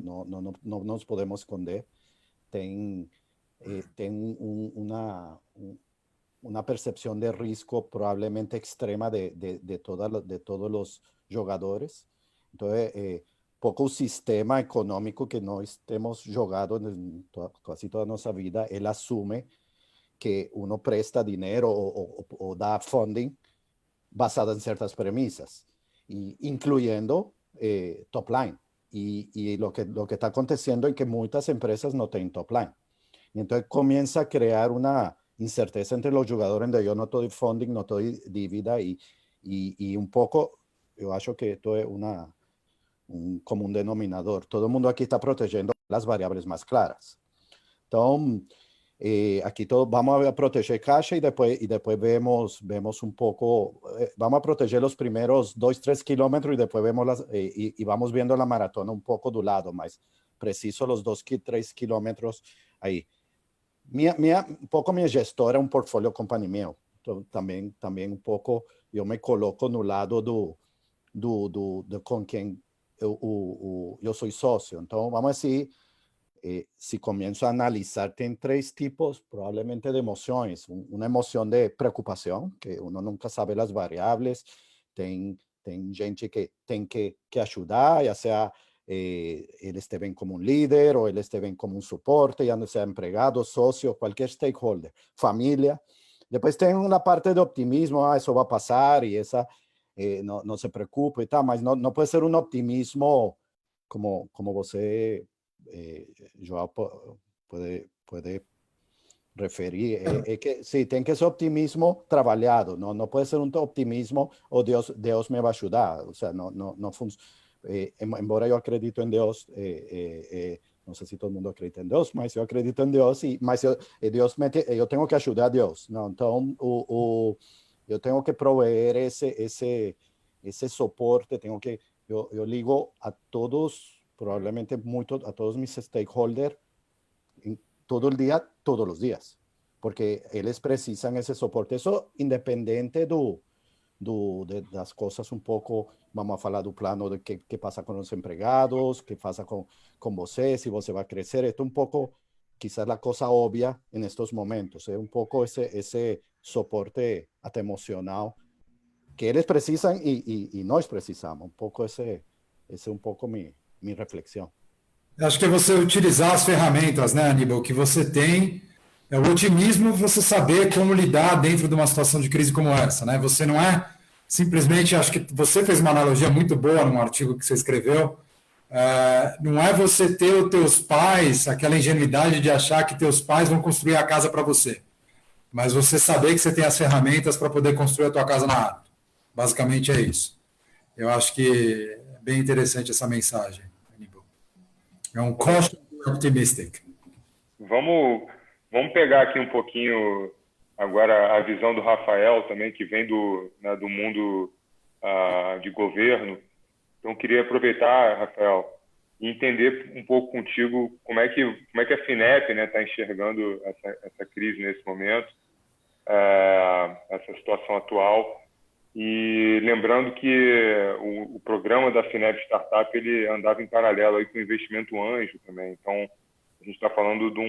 nos podemos esconder. Tem una percepción de riesgo probablemente extrema de todos los jugadores. Entonces, poco sistema económico que nós temos jogado casi toda nuestra vida, él asume que uno presta dinero o da funding basado en ciertas premisas, incluyendo top line. Y lo que está aconteciendo es que muchas empresas no tienen top line. Y entonces comienza a crear una incerteza entre los jugadores de yo no estoy funding, no estoy dívida y un poco, yo acho que esto es un común denominador. Todo el mundo aquí está protegiendo las variables más claras. Entonces, aquí todos vamos a proteger cash y después vemos un poco, vamos a proteger los primeros 2-3 kilómetros y después vemos y vamos viendo la maratona un poco do lado, más preciso los 2-3 kilómetros ahí. Un poco mi gestora é um portfólio company meu. Então, também um pouco eu me coloco no lado com quem eu sou sócio. Então, vamos dizer, se começo a analisar, tem 3 tipos, provavelmente, de emoções. Uma emoção de preocupação, que uno nunca sabe as variáveis. Tem gente que tem que ajudar, já seja ele esteve como líder ou ele esteve como suporte, já não seja empregado, sócio, qualquer stakeholder, família. Depois tem uma parte de optimismo, isso vai passar e essa não se preocupe e tal, mas não pode ser um optimismo como você, João, pode referir. É que sim, tem que ser optimismo trabalhado, não pode ser um optimismo, oh, Deus me vai ajudar, ou seja, não funciona. Embora eu acredito em Deus, não sei se todo mundo acredita em Deus, mas eu acredito em Deus, mas eu tenho que ajudar a Deus, não? Então eu tenho que prover esse suporte, eu ligo a todos, provavelmente muito a todos mis stakeholders, todo el día, todos los días, porque eles precisam esse suporte, isso independente de das coisas um pouco, vamos a falar do plano de que passa com os empregados, que passa com você, se você vai crescer, é um pouco, quizás a coisa óbvia em estes momentos, é um pouco esse suporte até emocional que eles precisam e nós precisamos, um pouco esse é um pouco minha reflexão. Acho que é você utilizar as ferramentas, né, Aníbal, que você tem. É o otimismo, você saber como lidar dentro de uma situação de crise como essa, né? Você não é simplesmente, acho que você fez uma analogia muito boa num artigo que você escreveu, não é você ter os teus pais, aquela ingenuidade de achar que teus pais vão construir a casa para você, mas você saber que você tem as ferramentas para poder construir a tua casa na árvore. Basicamente é isso. Eu acho que é bem interessante essa mensagem, Aníbal. É um caution optimistic. Vamos pegar aqui um pouquinho agora a visão do Rafael também, que vem do mundo de governo. Então, queria aproveitar, Rafael, e entender um pouco contigo como é que a FINEP, né, está enxergando essa crise nesse momento, essa situação atual. E lembrando que o programa da FINEP Startup ele andava em paralelo aí com o investimento anjo também. Então, a gente está falando de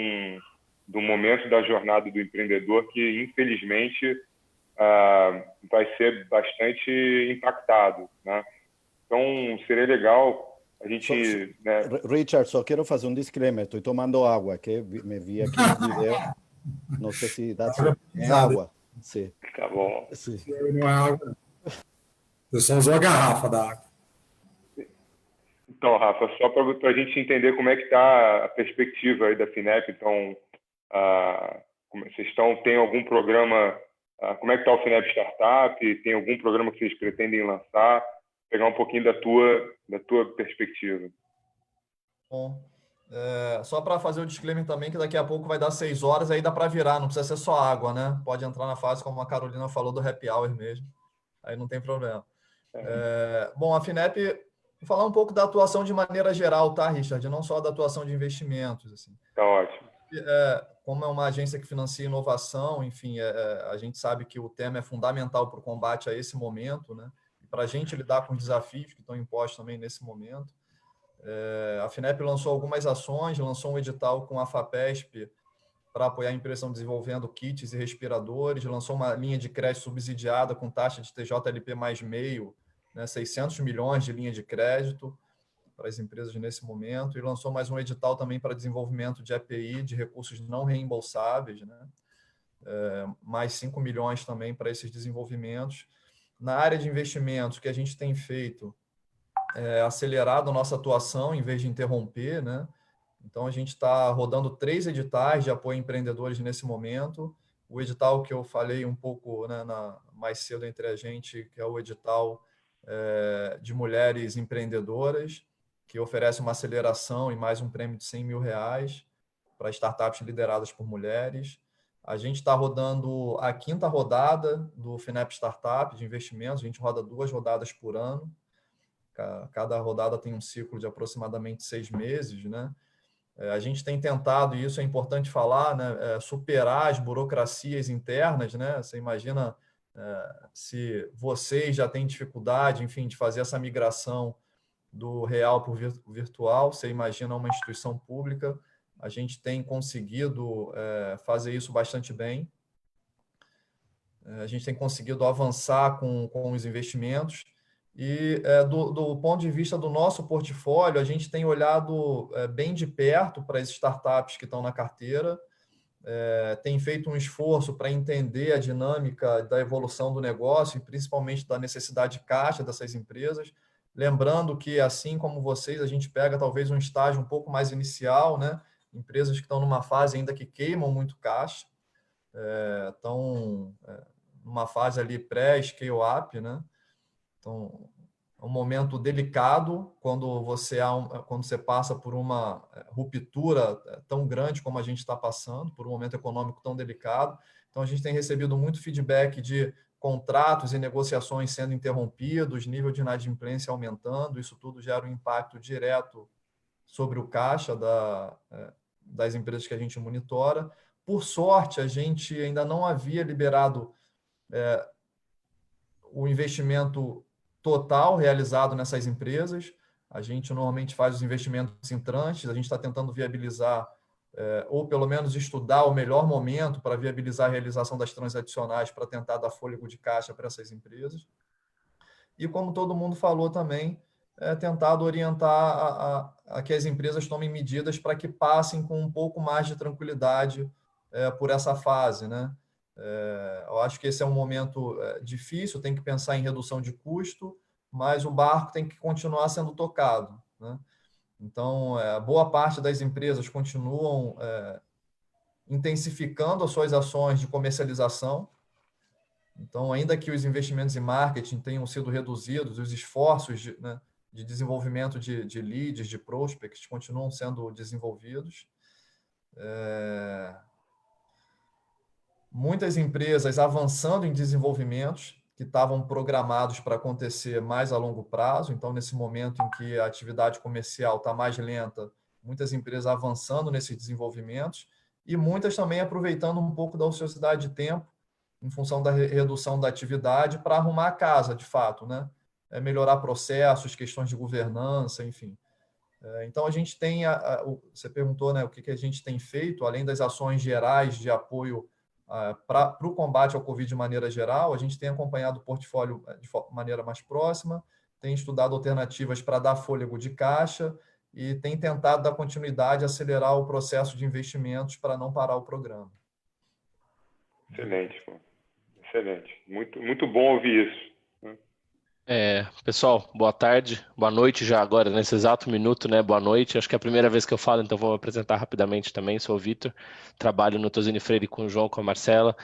um momento da jornada do empreendedor que, infelizmente, vai ser bastante impactado, né? Então, seria legal a gente... né? Richard, só quero fazer um disclaimer. Estou tomando água, que me vi aqui no vídeo. Não sei se dá... É água. Sim. Tá bom. Sim. Não é água. Eu só usou a garrafa da água. Então, Rafa, só para a gente entender como é que está a perspectiva aí da FINEP. Então, tem algum programa... como é que está o FINEP Startup? Tem algum programa que vocês pretendem lançar? Pegar um pouquinho da tua perspectiva. Bom, só para fazer o disclaimer também, que daqui a pouco vai dar 6 horas, aí dá para virar, não precisa ser só água, né? Pode entrar na fase, como a Carolina falou, do happy hour mesmo. Aí não tem problema. Bom, a FINEP, vou falar um pouco da atuação de maneira geral, tá, Richard? Não só da atuação de investimentos. Assim. Tá ótimo. Como é uma agência que financia inovação, enfim, a gente sabe que o tema é fundamental para o combate a esse momento, né? Para a gente lidar com os desafios que estão impostos também nesse momento. A FINEP lançou algumas ações, lançou um edital com a FAPESP para apoiar a empresa desenvolvendo kits e respiradores, lançou uma linha de crédito subsidiada com taxa de TJLP mais meio, né, 600 milhões de linha de crédito para as empresas nesse momento, e lançou mais um edital também para desenvolvimento de EPI, de recursos não reembolsáveis, né, mais 5 milhões também para esses desenvolvimentos. Na área de investimentos, que a gente tem feito acelerado a nossa atuação em vez de interromper, né? Então, a gente está rodando 3 editais de apoio a empreendedores nesse momento. O edital que eu falei um pouco, né, mais cedo entre a gente, que é o edital de mulheres empreendedoras, que oferece uma aceleração e mais um prêmio de R$100 mil para startups lideradas por mulheres. A gente está rodando a 5ª rodada do FINEP Startup de investimentos. A gente roda 2 rodadas por ano. Cada rodada tem um ciclo de aproximadamente 6 meses, né? A gente tem tentado, e isso é importante falar, né, superar as burocracias internas, né? Você imagina se vocês já têm dificuldade, enfim, de fazer essa migração do real para o virtual, você imagina uma instituição pública. A gente tem conseguido fazer isso bastante bem. A gente tem conseguido avançar com os investimentos. E do ponto de vista do nosso portfólio, a gente tem olhado bem de perto para as startups que estão na carteira, tem feito um esforço para entender a dinâmica da evolução do negócio e principalmente da necessidade de caixa dessas empresas. Lembrando que, assim como vocês, a gente pega talvez um estágio um pouco mais inicial, né? Empresas que estão numa fase ainda que queimam muito caixa, estão numa fase ali pré-scale-up, né? Então, é um momento delicado quando você passa por uma ruptura tão grande como a gente está passando, por um momento econômico tão delicado. Então, a gente tem recebido muito feedback de contratos e negociações sendo interrompidos, nível de inadimplência aumentando. Isso tudo gera um impacto direto sobre o caixa das empresas que a gente monitora. Por sorte, a gente ainda não havia liberado o investimento total realizado nessas empresas. A gente normalmente faz os investimentos em tranches, a gente está tentando viabilizar, ou pelo menos estudar o melhor momento para viabilizar a realização das tranches adicionais para tentar dar fôlego de caixa para essas empresas. E, como todo mundo falou também, tentado orientar a que as empresas tomem medidas para que passem com um pouco mais de tranquilidade por essa fase, né? Eu acho que esse é um momento difícil, tem que pensar em redução de custo, mas o barco tem que continuar sendo tocado, né? Então, boa parte das empresas continuam intensificando as suas ações de comercialização, Então, ainda que os investimentos em marketing tenham sido reduzidos, os esforços de desenvolvimento de leads, de prospects, continuam sendo desenvolvidos. Muitas empresas avançando em desenvolvimentos que estavam programados para acontecer mais a longo prazo. Então, nesse momento em que a atividade comercial está mais lenta, muitas empresas avançando nesses desenvolvimentos e muitas também aproveitando um pouco da ociosidade de tempo em função da redução da atividade para arrumar a casa, de fato, né? Melhorar processos, questões de governança, enfim. Então, a gente tem, você perguntou, né, o que a gente tem feito, além das ações gerais de apoio para o combate ao Covid de maneira geral, a gente tem acompanhado o portfólio de maneira mais próxima, tem estudado alternativas para dar fôlego de caixa e tem tentado dar continuidade, acelerar o processo de investimentos para não parar o programa. Excelente, pô. Excelente. Muito, muito bom ouvir isso. Pessoal, boa tarde, boa noite já agora, nesse exato minuto, né? Boa noite. Acho que é a primeira vez que eu falo, então vou me apresentar rapidamente também. Sou o Vitor, trabalho no Tosini Freire com o João, com a Marcela.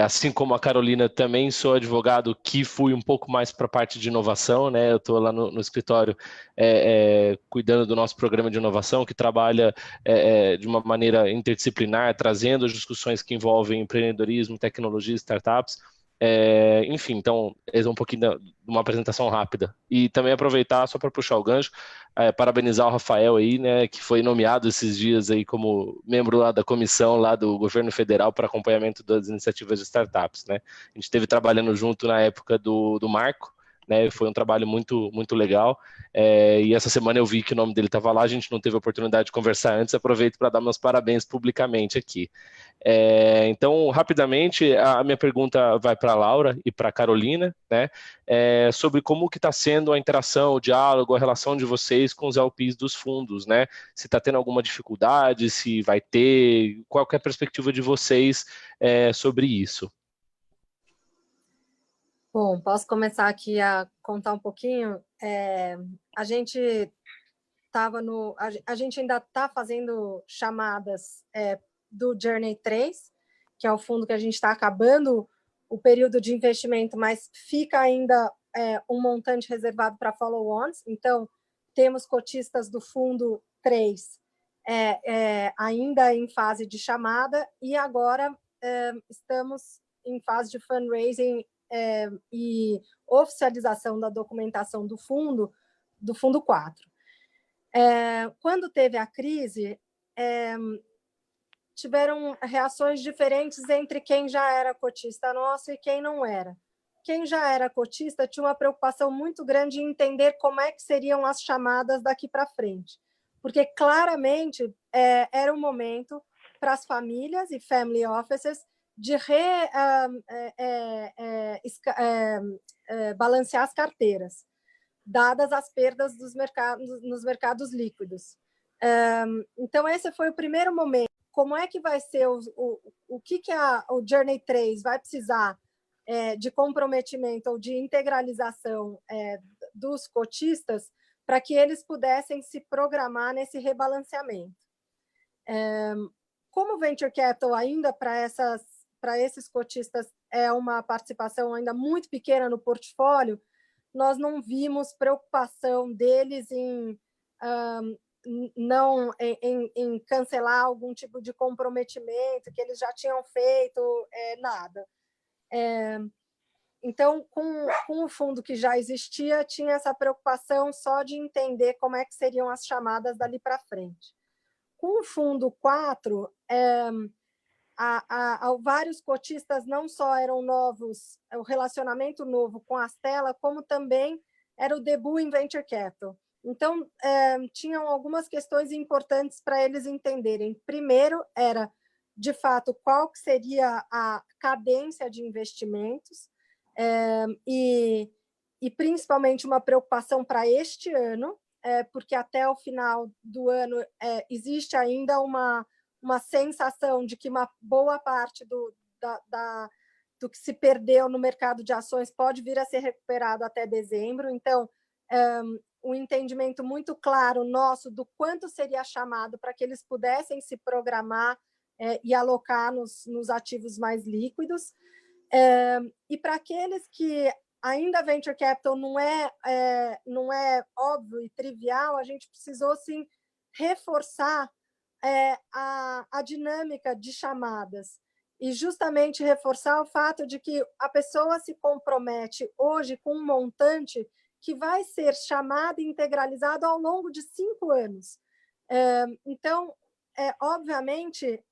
Assim como a Carolina, também sou advogado que fui um pouco mais para a parte de inovação, né? Eu estou lá no escritório cuidando do nosso programa de inovação, que trabalha de uma maneira interdisciplinar, trazendo as discussões que envolvem empreendedorismo, tecnologia e startups. Enfim, então, esse é um pouquinho de uma apresentação rápida. E também aproveitar, só para puxar o gancho, parabenizar o Rafael aí, né, que foi nomeado esses dias aí como membro lá da comissão lá do governo federal para acompanhamento das iniciativas de startups, né? A gente esteve trabalhando junto na época do Marco, né? Foi um trabalho muito, muito legal. E essa semana eu vi que o nome dele estava lá, a gente não teve a oportunidade de conversar antes, aproveito para dar meus parabéns publicamente aqui. Então, rapidamente, a minha pergunta vai para a Laura e para a Carolina, né? Sobre como que está sendo a interação, o diálogo, a relação de vocês com os LPs dos fundos, né? Se está tendo alguma dificuldade, se vai ter, qual que é a perspectiva de vocês sobre isso? Bom, posso começar aqui a contar um pouquinho? A gente ainda está fazendo chamadas do Journey 3, que é o fundo que a gente está acabando o período de investimento, mas fica ainda um montante reservado para follow-ons. Então, temos cotistas do fundo 3 ainda em fase de chamada e agora estamos em fase de fundraising e oficialização da documentação do fundo 4. Quando teve a crise, tiveram reações diferentes entre quem já era cotista nosso e quem não era. Quem já era cotista tinha uma preocupação muito grande em entender como é que seriam as chamadas daqui para frente, porque claramente era um momento para as famílias e family offices de balancear as carteiras, dadas as perdas nos mercados líquidos. Então, esse foi o primeiro momento. Como é que vai ser o que o Journey 3 vai precisar de comprometimento ou de integralização dos cotistas para que eles pudessem se programar nesse rebalanceamento. Como o Venture Capital ainda para esses cotistas é uma participação ainda muito pequena no portfólio, nós não vimos preocupação deles em cancelar algum tipo de comprometimento que eles já tinham feito, nada. Então, com o fundo que já existia, tinha essa preocupação só de entender como é que seriam as chamadas dali para frente. Com o fundo 4, vários cotistas não só eram novos, o relacionamento novo com a Astela, como também era o debut em Venture Capital. Então, tinham algumas questões importantes para eles entenderem. Primeiro, era, de fato, qual que seria a cadência de investimentos e principalmente, uma preocupação para este ano, porque até o final do ano existe ainda uma sensação de que uma boa parte do que se perdeu no mercado de ações pode vir a ser recuperado até dezembro. Então, um entendimento muito claro nosso do quanto seria chamado para que eles pudessem se programar e alocar nos ativos mais líquidos. E para aqueles que ainda venture capital não é óbvio e trivial, a gente precisou sim reforçar a dinâmica de chamadas e justamente reforçar o fato de que a pessoa se compromete hoje com um montante que vai ser chamado e integralizado ao longo de 5 anos. Então, obviamente,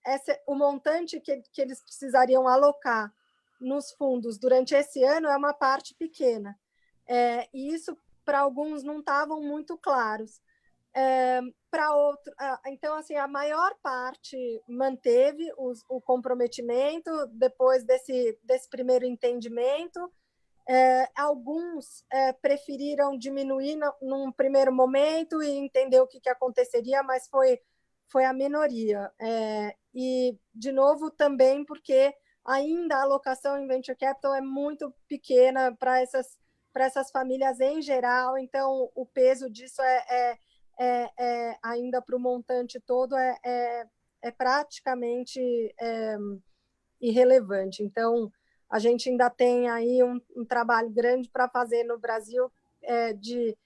o montante que eles precisariam alocar nos fundos durante esse ano é uma parte pequena. E isso, para alguns, não estavam muito claros. Para outro, então, assim, a maior parte manteve o comprometimento depois desse primeiro entendimento. Alguns preferiram diminuir num primeiro momento e entender o que aconteceria, mas foi a minoria. E, de novo, também porque ainda a alocação em venture capital é muito pequena para essas famílias em geral, então o peso disso ainda para o montante todo é praticamente irrelevante. Então, a gente ainda tem aí um trabalho grande para fazer no Brasil de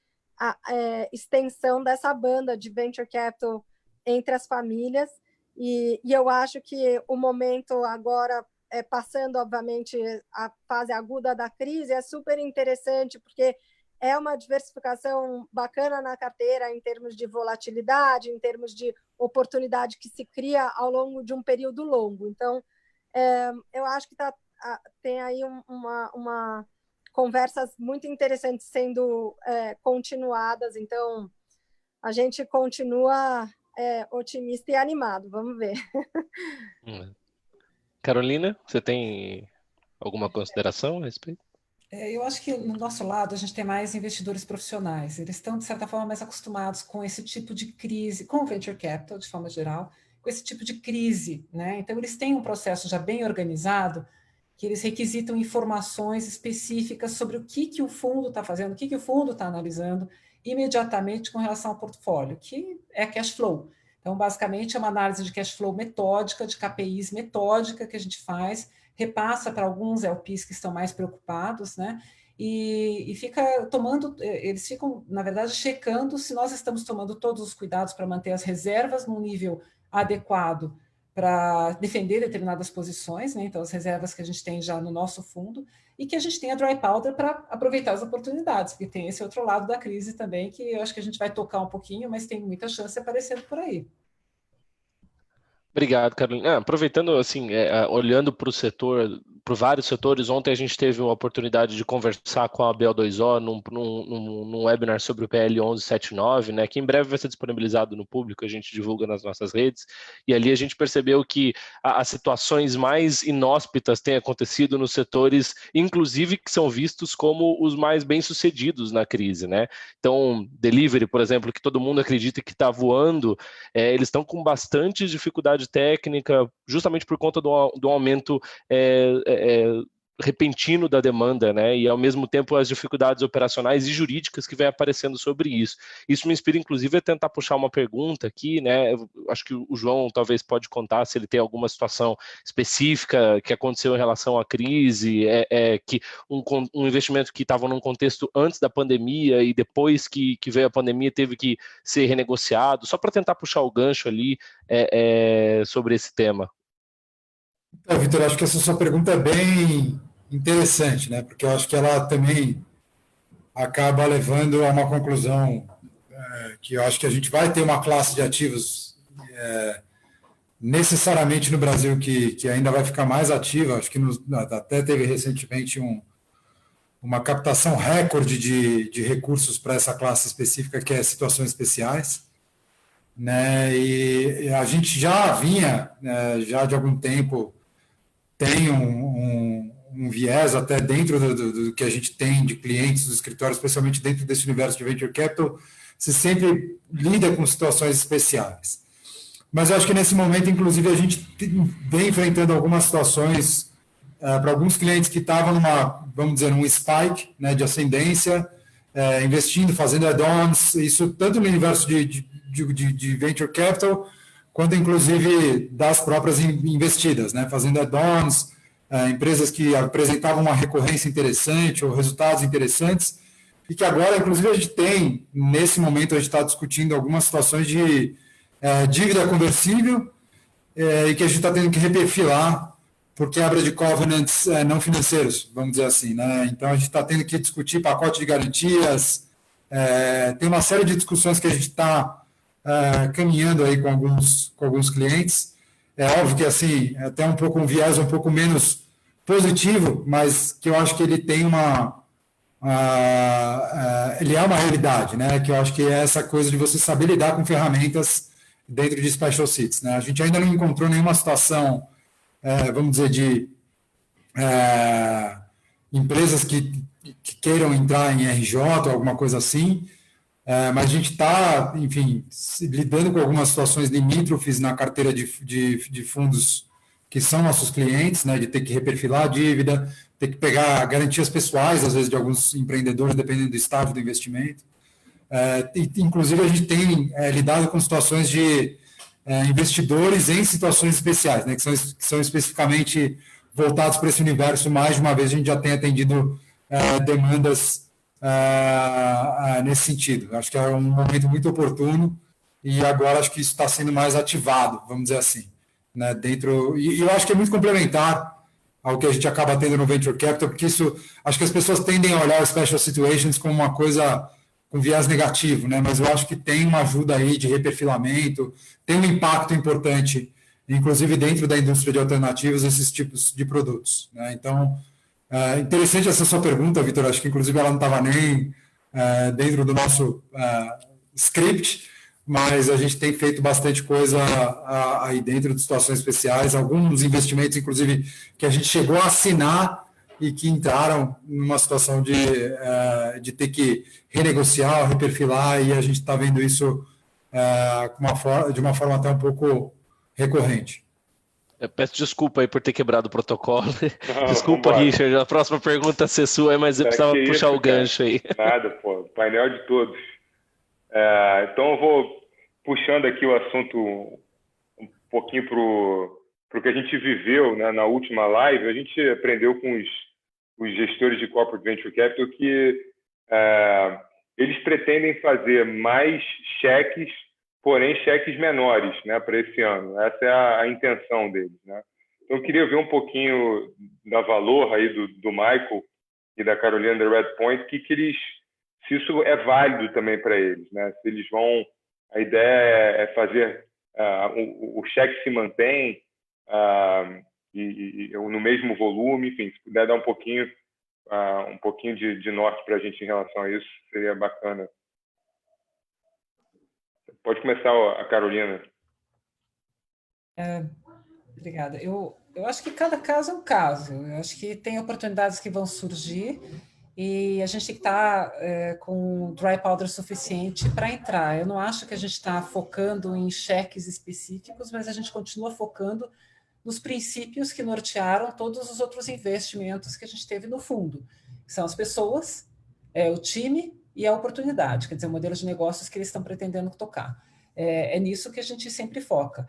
extensão dessa banda de venture capital entre as famílias, e eu acho que o momento agora, passando, obviamente, a fase aguda da crise, é super interessante, porque é uma diversificação bacana na carteira em termos de volatilidade, em termos de oportunidade que se cria ao longo de um período longo. Então, eu acho que tem aí uma conversas muito interessantes sendo continuadas. Então, a gente continua otimista e animado. Vamos ver. Carolina, você tem alguma consideração a respeito? Eu acho que no nosso lado a gente tem mais investidores profissionais. Eles estão, de certa forma, mais acostumados com esse tipo de crise, com o venture capital, de forma geral, com esse tipo de crise, né? Então, eles têm um processo já bem organizado, que eles requisitam informações específicas sobre o que o fundo está fazendo, o que o fundo está analisando imediatamente com relação ao portfólio, que é cash flow. Então, basicamente, é uma análise de cash flow metódica, de KPIs metódica que a gente faz, repassa para alguns LPs que estão mais preocupados, né? E fica tomando, eles ficam, na verdade, checando se nós estamos tomando todos os cuidados para manter as reservas num nível adequado para defender determinadas posições, né? Então, as reservas que a gente tem já no nosso fundo, e que a gente tenha dry powder para aproveitar as oportunidades, porque tem esse outro lado da crise também, que eu acho que a gente vai tocar um pouquinho, mas tem muita chance aparecendo por aí. Obrigado, Carolina. Aproveitando, assim, olhando para o setor, para vários setores, ontem a gente teve uma oportunidade de conversar com a BO2O num webinar sobre o PL 1179, né, que em breve vai ser disponibilizado no público, a gente divulga nas nossas redes, e ali a gente percebeu que as situações mais inóspitas têm acontecido nos setores, inclusive, que são vistos como os mais bem-sucedidos na crise, né? Então, delivery, por exemplo, que todo mundo acredita que está voando, eles estão com bastante dificuldade técnica, justamente por conta do aumento repentino da demanda, né? E ao mesmo tempo as dificuldades operacionais e jurídicas que vem aparecendo sobre isso. Isso me inspira, inclusive, a tentar puxar uma pergunta aqui, né? Eu acho que o João talvez pode contar se ele tem alguma situação específica que aconteceu em relação à crise, que um investimento que estava num contexto antes da pandemia e depois que veio a pandemia teve que ser renegociado, só para tentar puxar o gancho ali sobre esse tema. Então, Vitor, acho que essa sua pergunta é bem interessante, né? Porque eu acho que ela também acaba levando a uma conclusão que eu acho que a gente vai ter uma classe de ativos necessariamente no Brasil que ainda vai ficar mais ativa. Acho que até teve recentemente uma captação recorde de recursos para essa classe específica, que é situações especiais, né? E a gente já vinha, já de algum tempo, tem um viés até dentro do que a gente tem de clientes do escritório, especialmente dentro desse universo de venture capital, se sempre lida com situações especiais. Mas eu acho que nesse momento, inclusive, a gente vem enfrentando algumas situações para alguns clientes que estavam vamos dizer, num spike, né, de ascendência, investindo, fazendo add-ons, isso tanto no universo de venture capital, quanto inclusive das próprias investidas, né, fazendo add-ons, empresas que apresentavam uma recorrência interessante ou resultados interessantes, e que agora, inclusive, a gente tem, nesse momento, a gente está discutindo algumas situações de dívida conversível e que a gente está tendo que reperfilar por quebra de covenants não financeiros, vamos dizer assim, né? Então, a gente está tendo que discutir pacote de garantias, tem uma série de discussões que a gente está caminhando aí com alguns clientes. É óbvio que, assim, até um viés um pouco menos positivo, mas que eu acho que ele tem ele é uma realidade, né? Que eu acho que é essa coisa de você saber lidar com ferramentas dentro de special situations, né? A gente ainda não encontrou nenhuma situação, vamos dizer, de empresas que queiram entrar em RJ ou alguma coisa assim, mas a gente está, enfim, lidando com algumas situações limítrofes na carteira de fundos que são nossos clientes, né, de ter que reperfilar a dívida, ter que pegar garantias pessoais, às vezes, de alguns empreendedores, dependendo do estágio do investimento. Inclusive, a gente tem lidado com situações de investidores em situações especiais, né, que são especificamente voltados para esse universo. Mais de uma vez, a gente já tem atendido demandas nesse sentido. Acho que é um momento muito oportuno e agora acho que isso está sendo mais ativado, vamos dizer assim, né, e eu acho que é muito complementar ao que a gente acaba tendo no Venture Capital, porque acho que as pessoas tendem a olhar o Special Situations como uma coisa com viés negativo, né, mas eu acho que tem uma ajuda aí de reperfilamento, tem um impacto importante, inclusive dentro da indústria de alternativos, esses tipos de produtos, né. Então, interessante essa sua pergunta, Vitor. Acho que, inclusive, ela não estava nem dentro do nosso script, mas a gente tem feito bastante coisa aí dentro de situações especiais, alguns investimentos, inclusive, que a gente chegou a assinar e que entraram numa situação de ter que renegociar, reperfilar, e a gente está vendo isso de uma forma até um pouco recorrente. Eu peço desculpa aí por ter quebrado o protocolo. Desculpa, Richard. A próxima pergunta a ser sua, mas eu precisava puxar o gancho aí. Nada, pô. Painel de todos. Então, eu vou puxando aqui o assunto um pouquinho para o que a gente viveu, né, na última live. A gente aprendeu com os gestores de Corporate Venture Capital que eles pretendem fazer mais cheques, porém cheques menores, né, para esse ano. Essa é a intenção deles, né? Então, eu queria ver um pouquinho da valor aí do Michael e da Carolina da Redpoint, se isso é válido também para eles, né? Se eles vão... A ideia é fazer... o cheque se mantém e no mesmo volume, enfim, se puder dar um pouquinho de norte para a gente em relação a isso, seria bacana. Pode começar a Carolina. Obrigada. Eu acho que cada caso é um caso. Eu acho que tem oportunidades que vão surgir e a gente tem que estar com dry powder suficiente para entrar. Eu não acho que a gente está focando em cheques específicos, mas a gente continua focando nos princípios que nortearam todos os outros investimentos que a gente teve no fundo. São as pessoas, o time e a oportunidade, quer dizer, o modelo de negócios que eles estão pretendendo tocar. É nisso que a gente sempre foca.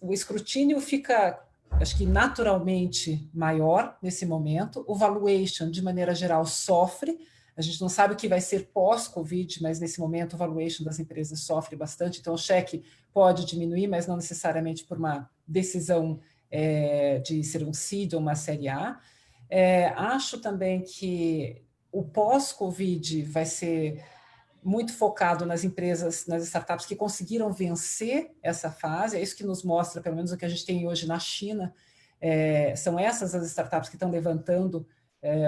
O escrutínio fica, acho que naturalmente maior nesse momento, o valuation, de maneira geral, sofre, a gente não sabe o que vai ser pós-Covid, mas nesse momento o valuation das empresas sofre bastante, então o cheque pode diminuir, mas não necessariamente por uma decisão de ser um seed ou uma série A. Acho também que o pós-Covid vai ser muito focado nas empresas, nas startups que conseguiram vencer essa fase, é isso que nos mostra, pelo menos o que a gente tem hoje na China, são essas as startups que estão levantando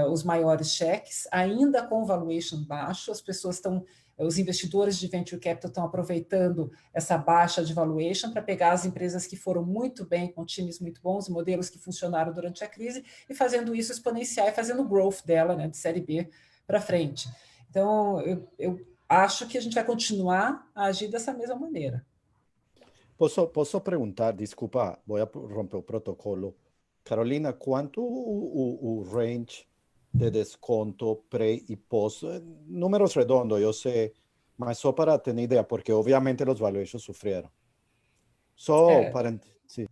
os maiores cheques, ainda com valuation baixo, os investidores de venture capital estão aproveitando essa baixa de valuation para pegar as empresas que foram muito bem, com times muito bons, modelos que funcionaram durante a crise, e fazendo isso exponenciar e fazendo o growth dela, né, de série B para frente. Então, eu acho que a gente vai continuar a agir dessa mesma maneira. Posso perguntar, desculpa, vou romper o protocolo. Carolina, quanto o range de desconto pré e pós? Números redondos, eu sei, mas só para ter ideia, porque obviamente os valuations sofreram. Só para... Sim.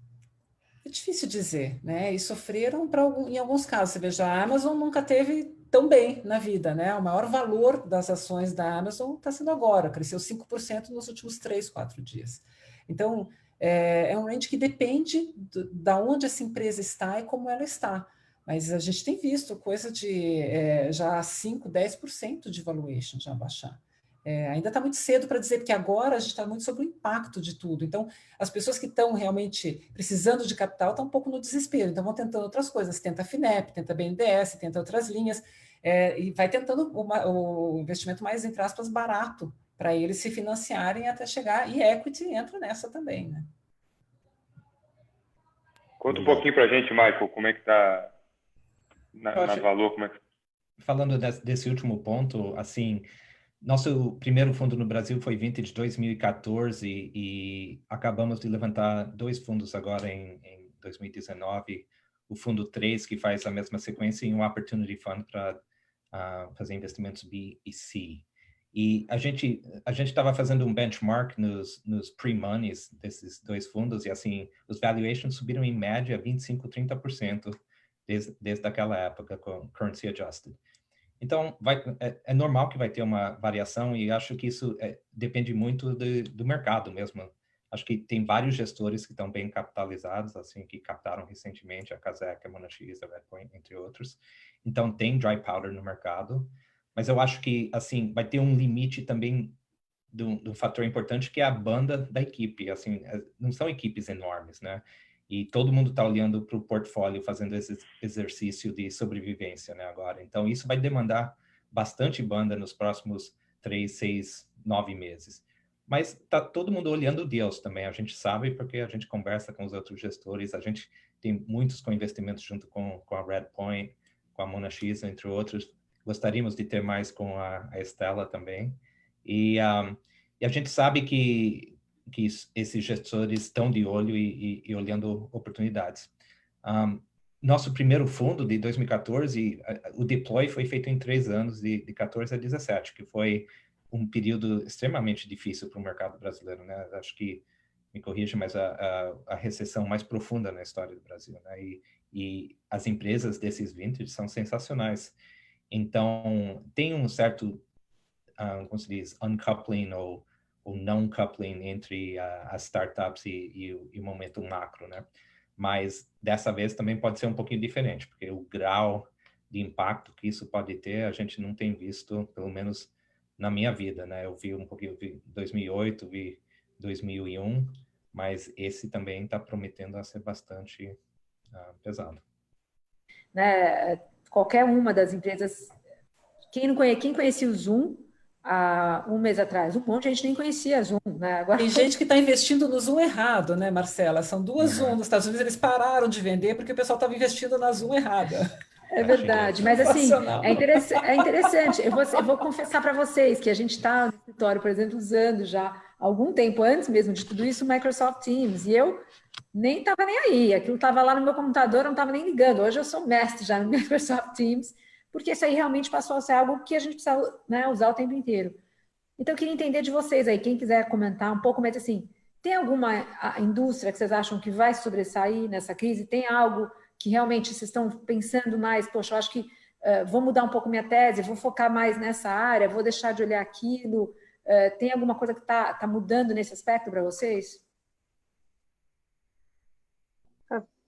É difícil dizer, né? E sofreram em alguns casos. Você veja, a Amazon nunca teve tão bem na vida, né? O maior valor das ações da Amazon está sendo agora, cresceu 5% nos últimos 3, 4 dias. Então, é um range que depende da onde essa empresa está e como ela está. Mas a gente tem visto coisa de já 5%, 10% de valuation já baixar. Ainda está muito cedo para dizer, porque agora a gente está muito sobre o impacto de tudo. Então, as pessoas que estão realmente precisando de capital estão um pouco no desespero, então vão tentando outras coisas, tenta a FINEP, tenta a BNDES, tenta outras linhas, e vai tentando o investimento mais, entre aspas, barato, para eles se financiarem até chegar, e equity entra nessa também, né? Conta um pouquinho para a gente, Michael, como é que está na Valor, como é que... Falando desse último ponto, assim, nosso primeiro fundo no Brasil foi vintage 2014 e acabamos de levantar 2 fundos agora em 2019, o fundo 3, que faz a mesma sequência, e um Opportunity Fund para fazer investimentos B e C. E a gente estava fazendo um benchmark nos pre-monies desses 2 fundos, e assim, os valuations subiram em média 25%, 30% desde aquela época, com currency adjusted. Então, é normal que vai ter uma variação, e acho que isso depende muito do mercado mesmo. Acho que tem vários gestores que estão bem capitalizados, assim, que captaram recentemente, a Kazek, a Monax, a Redpoint, entre outros. Então, tem dry powder no mercado. Mas eu acho que, assim, vai ter um limite também do fator importante, que é a banda da equipe. Assim, não são equipes enormes, né? E todo mundo está olhando para o portfólio, fazendo esse exercício de sobrevivência, né, agora. Então, isso vai demandar bastante banda nos próximos 3, 6, 9 meses. Mas está todo mundo olhando o deals também. A gente sabe, porque a gente conversa com os outros gestores. A gente tem muitos co-investimentos junto com a Redpoint, com a Monax, entre outros. Gostaríamos de ter mais com a Estela também. E a gente sabe que esses gestores estão de olho e olhando oportunidades. Nosso primeiro fundo, de 2014, o deploy foi feito em 3 anos, de 14 a 17, que foi um período extremamente difícil para o mercado brasileiro, né? Acho que, me corrija, mas a recessão mais profunda na história do Brasil, né? E as empresas desses vintage são sensacionais. Então, tem um certo, como se diz, uncoupling ou não coupling entre as startups e o momento macro, né? Mas dessa vez também pode ser um pouquinho diferente, porque o grau de impacto que isso pode ter, a gente não tem visto, pelo menos na minha vida, né? Eu vi um pouquinho, vi 2008, vi 2001, mas esse também está prometendo a ser bastante pesado. Né? Qualquer uma das empresas... Quem conhecia o Zoom há um mês atrás? Um monte de gente nem conhecia Zoom, né? Agora... Tem gente que está investindo no Zoom errado, né, Marcela? São 2 Zoom nos Estados Unidos, eles pararam de vender porque o pessoal estava investindo na Zoom errada. É verdade, mas assim, é interessante. Eu vou confessar para vocês que a gente está no escritório, por exemplo, usando já algum tempo antes mesmo de tudo isso o Microsoft Teams, e eu nem estava nem aí, aquilo estava lá no meu computador, eu não estava nem ligando. Hoje eu sou mestre já no Microsoft Teams, porque isso aí realmente passou a ser algo que a gente precisa, né, usar o tempo inteiro. Então, eu queria entender de vocês aí, quem quiser comentar um pouco, mas assim, tem alguma indústria que vocês acham que vai sobressair nessa crise? Tem algo que realmente vocês estão pensando mais, poxa, eu acho que vou mudar um pouco minha tese, vou focar mais nessa área, vou deixar de olhar aquilo? Tem alguma coisa que está mudando nesse aspecto para vocês?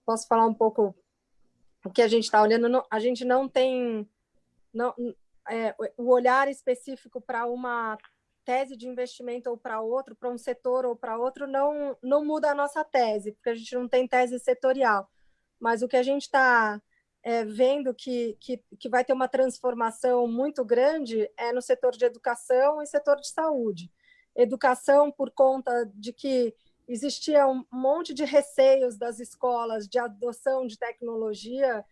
Posso falar um pouco o que a gente está olhando? A gente não tem o olhar específico para uma tese de investimento ou para outro, para um setor ou para outro, não muda a nossa tese, porque a gente não tem tese setorial. Mas o que a gente está vendo que vai ter uma transformação muito grande é no setor de educação e setor de saúde. Educação, por conta de que existia um monte de receios das escolas de adoção de tecnologia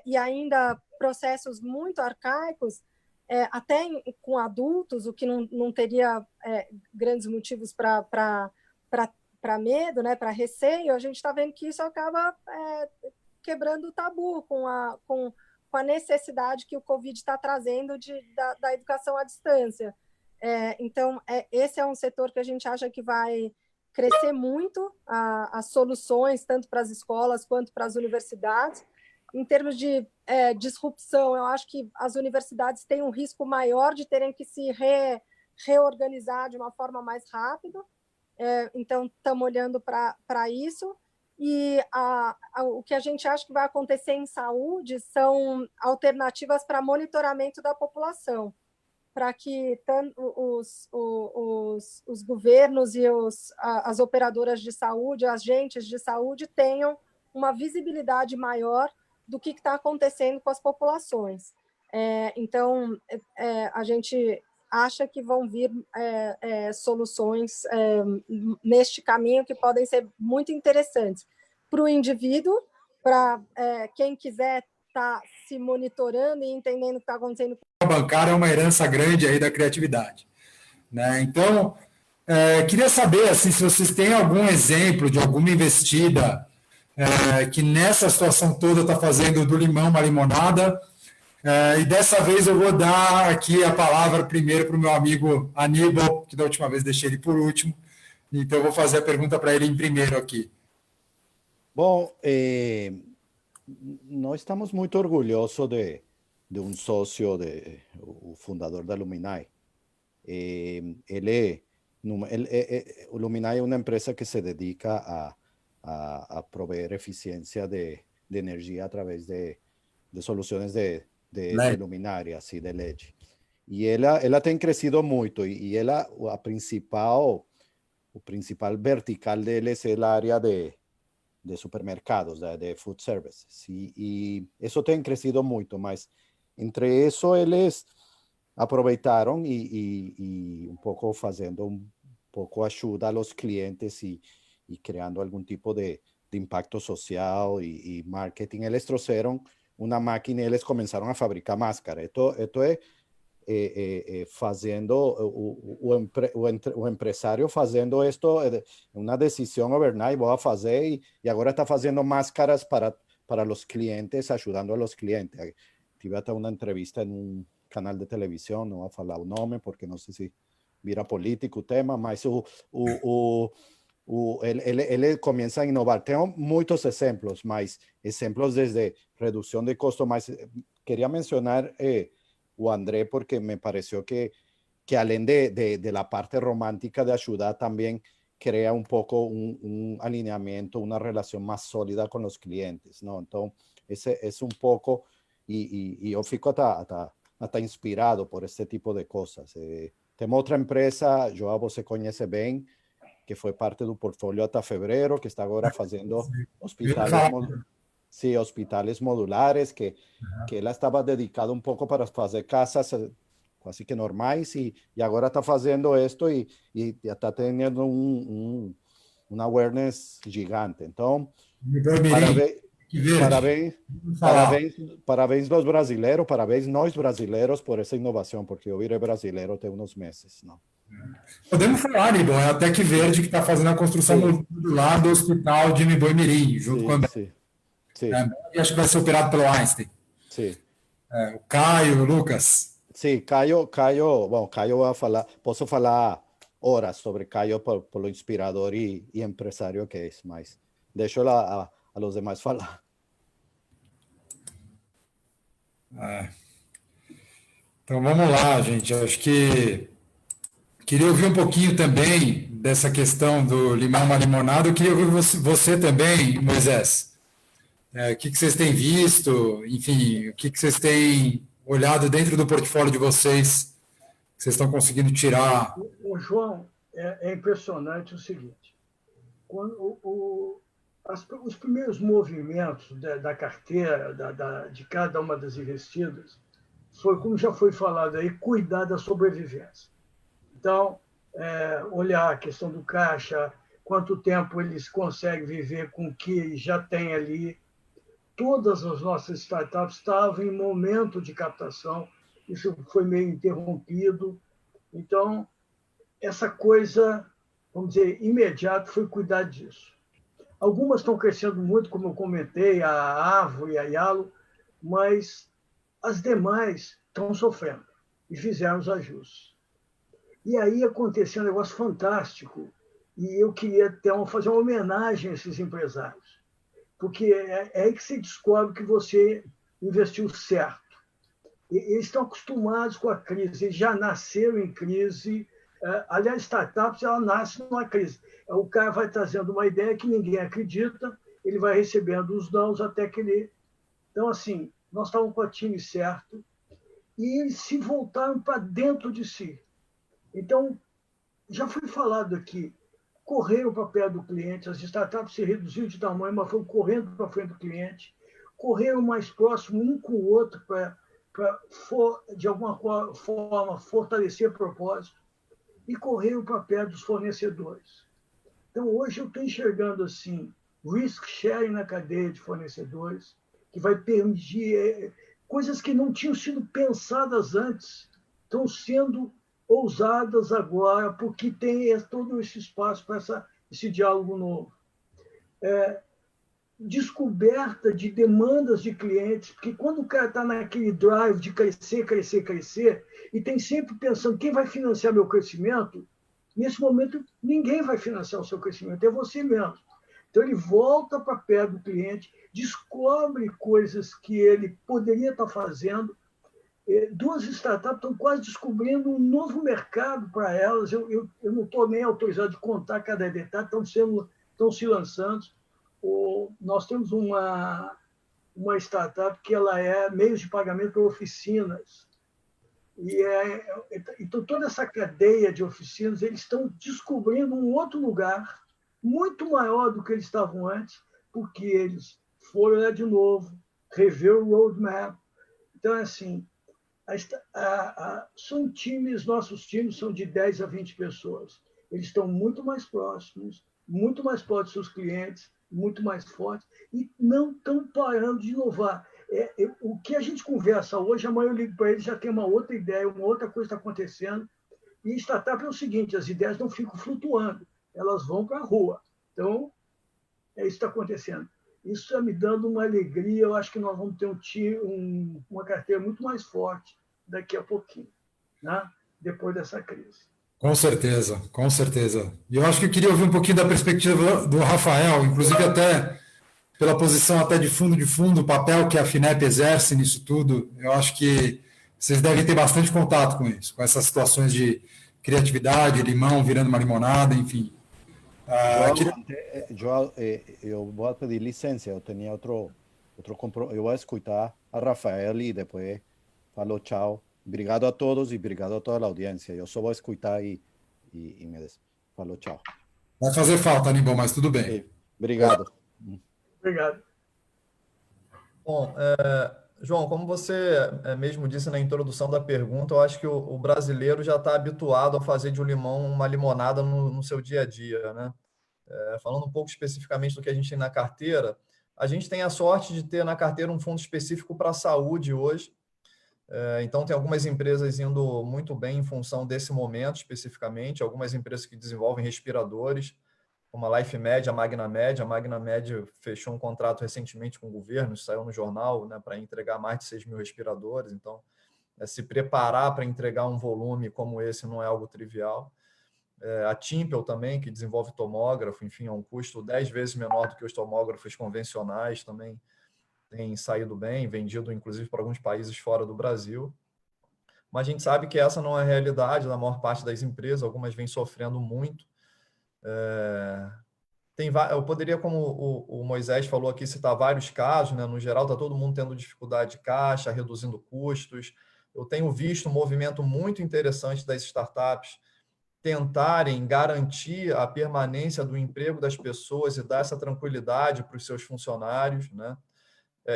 e ainda processos muito arcaicos, até com adultos, o que não teria grandes motivos para medo, né, para receio. A gente está vendo que isso acaba quebrando o tabu com a necessidade que o Covid está trazendo da educação à distância. Então, esse é um setor que a gente acha que vai crescer muito as soluções, tanto para as escolas quanto para as universidades. Em termos de disrupção, eu acho que as universidades têm um risco maior de terem que se reorganizar de uma forma mais rápida. Então, estamos olhando para isso. E o que a gente acha que vai acontecer em saúde são alternativas para monitoramento da população, para que os governos e as operadoras de saúde, agentes de saúde, tenham uma visibilidade maior do que está acontecendo com as populações. Então, a gente acha que vão vir soluções neste caminho que podem ser muito interessantes para o indivíduo, para quem quiser estar se monitorando e entendendo o que está acontecendo. A bancária é uma herança grande aí da criatividade, né? Então, queria saber assim, se vocês têm algum exemplo de alguma investida que nessa situação toda está fazendo do limão uma limonada. E dessa vez eu vou dar aqui a palavra primeiro para o meu amigo Aníbal, que da última vez deixei ele por último. Então eu vou fazer a pergunta para ele em primeiro aqui. Bom, nós estamos muito orgulhosos de um sócio, o fundador da Luminai. O Luminai é uma empresa que se dedica a proveer eficiência de energia através de soluções de luminárias e de LED. E ela tem crescido muito, e o principal vertical deles é a área de supermercados, de food services. E isso tem crescido muito, mas entre isso eles aproveitaram e um pouco fazendo um pouco ajuda aos clientes e criando algum tipo de impacto social e marketing. Eles trouxeram uma máquina e eles começaram a fabricar máscara. Esto é fazendo o empresário fazendo isto, uma decisão overnight, vou fazer, e agora está fazendo máscaras para os clientes, ajudando a los clientes. Tive até uma entrevista em canal de televisão, não vou falar o nome, porque não sei se vira político o tema, mas ele começa a inovar. Tenho muitos exemplos, mas exemplos desde redução de custo, mas queria mencionar o André, porque me pareció que além de la parte romántica de ayudar, también crea un poco un alineamiento, una relación más sólida con los clientes, ¿no? Entonces, ese es un poco, y yo fico hasta inspirado por este tipo de cosas. Tenemos otra empresa, Joao, você conhece bem, que foi parte do portfólio até fevereiro, que está agora fazendo hospitais modulares, que ela estava dedicada um pouco para fazer casas quase que normais, e agora está fazendo isto e está tendo um awareness gigante. Então, parabéns aos brasileiros, parabéns nós brasileiros por essa inovação, porque eu virei brasileiro tem uns meses, não? Podemos falar, Aníbal, é a Tec Verde que está fazendo a construção modular do hospital de Boi-Mirim, junto com a Ambev. E acho que vai ser operado pelo Einstein. Sim. O Caio, o Lucas. Sim, Caio, vai falar, posso falar horas sobre Caio pelo inspirador e empresário que é, mas deixo a los demais falar. Então vamos lá, gente. Acho que queria ouvir um pouquinho também dessa questão do limão uma limonada. Eu queria ouvir você também, Moisés. O que vocês têm visto? Enfim, o que vocês têm olhado dentro do portfólio de vocês, que vocês estão conseguindo tirar? O João, é impressionante o seguinte. Quando os primeiros movimentos da carteira, de cada uma das investidas, foi, como já foi falado aí, cuidar da sobrevivência. Então, olhar a questão do caixa, quanto tempo eles conseguem viver com o que já tem ali. Todas as nossas startups estavam em momento de captação, isso foi meio interrompido. Então, essa coisa, vamos dizer, imediata foi cuidar disso. Algumas estão crescendo muito, como eu comentei, a Avo e a Yalo, mas as demais estão sofrendo e fizeram os ajustes. E aí aconteceu um negócio fantástico, E eu queria fazer uma homenagem a esses empresários, porque é aí que você descobre que você investiu certo. Eles estão acostumados com a crise, eles já nasceram em crise. Aliás, startups, ela nasce numa crise. O cara vai trazendo uma ideia que ninguém acredita, ele vai recebendo os nãos até que ele... Então, assim, nós estávamos com o time certo e eles se voltaram para dentro de si. Então, já foi falado aqui, correram para perto do cliente, as startups se reduziram de tamanho, mas foram correndo para frente do cliente, correram mais próximo um com o outro para de alguma forma, fortalecer o propósito, e correram para perto dos fornecedores. Então, hoje eu estou enxergando assim, risk sharing na cadeia de fornecedores, que vai permitir coisas que não tinham sido pensadas antes, estão sendo ousadas agora, porque tem todo esse espaço para esse diálogo novo. Descoberta de demandas de clientes, porque quando o cara está naquele drive de crescer, crescer, crescer, e tem sempre pensando quem vai financiar meu crescimento, nesse momento ninguém vai financiar o seu crescimento, é você mesmo. Então ele volta para perto do cliente, descobre coisas que ele poderia estar fazendo. Duas startups estão quase descobrindo um novo mercado para elas. Eu não estou nem autorizado de contar cada detalhe, estão se lançando. Nós temos uma startup que ela é meios de pagamento para oficinas. Então, toda essa cadeia de oficinas, eles estão descobrindo um outro lugar muito maior do que eles estavam antes, porque eles foram lá de novo, rever o roadmap. Então, assim, são times, nossos times são de 10 a 20 pessoas. Eles estão muito mais próximos dos seus clientes, muito mais fortes, e não estão parando de inovar. O que a gente conversa hoje, amanhã eu ligo para eles, já tem uma outra ideia, uma outra coisa está acontecendo. E startup é o seguinte, as ideias não ficam flutuando, elas vão para a rua. Então, é isso que está acontecendo. Isso está me dando uma alegria, eu acho que nós vamos ter uma carteira muito mais forte daqui a pouquinho, né? Depois dessa crise. Com certeza, com certeza. E eu acho que eu queria ouvir um pouquinho da perspectiva do Rafael, inclusive até pela posição até de fundo, o papel que a FINEP exerce nisso tudo. Eu acho que vocês devem ter bastante contato com isso, com essas situações de criatividade, limão virando uma limonada, enfim. João, eu vou pedir licença, eu tinha outro compromisso. Eu vou escutar a Rafael e depois falo tchau. Obrigado a todos e obrigado a toda a audiência. Eu só vou escutar e falo tchau. Vai fazer falta, Aníbal, mas tudo bem. Obrigado. Obrigado. Bom, João, como você mesmo disse na introdução da pergunta, eu acho que o brasileiro já está habituado a fazer de um limão uma limonada no seu dia a dia, né? Falando um pouco especificamente do que a gente tem na carteira, a gente tem a sorte de ter na carteira um fundo específico para a saúde hoje. Então, tem algumas empresas indo muito bem em função desse momento especificamente, algumas empresas que desenvolvem respiradores, como a LifeMed, a MagnaMed. A MagnaMed fechou um contrato recentemente com o governo, isso saiu no jornal, né, para entregar mais de 6 mil respiradores. Então, se preparar para entregar um volume como esse não é algo trivial. A Timpel também, que desenvolve tomógrafo, enfim, é um custo 10 vezes menor do que os tomógrafos convencionais, também tem saído bem, vendido inclusive para alguns países fora do Brasil. Mas a gente sabe que essa não é a realidade da maior parte das empresas, algumas vêm sofrendo muito. Eu poderia, como o Moisés falou aqui, citar vários casos, né? No geral, está todo mundo tendo dificuldade de caixa, reduzindo custos. Eu tenho visto um movimento muito interessante das startups tentarem garantir a permanência do emprego das pessoas e dar essa tranquilidade para os seus funcionários, né?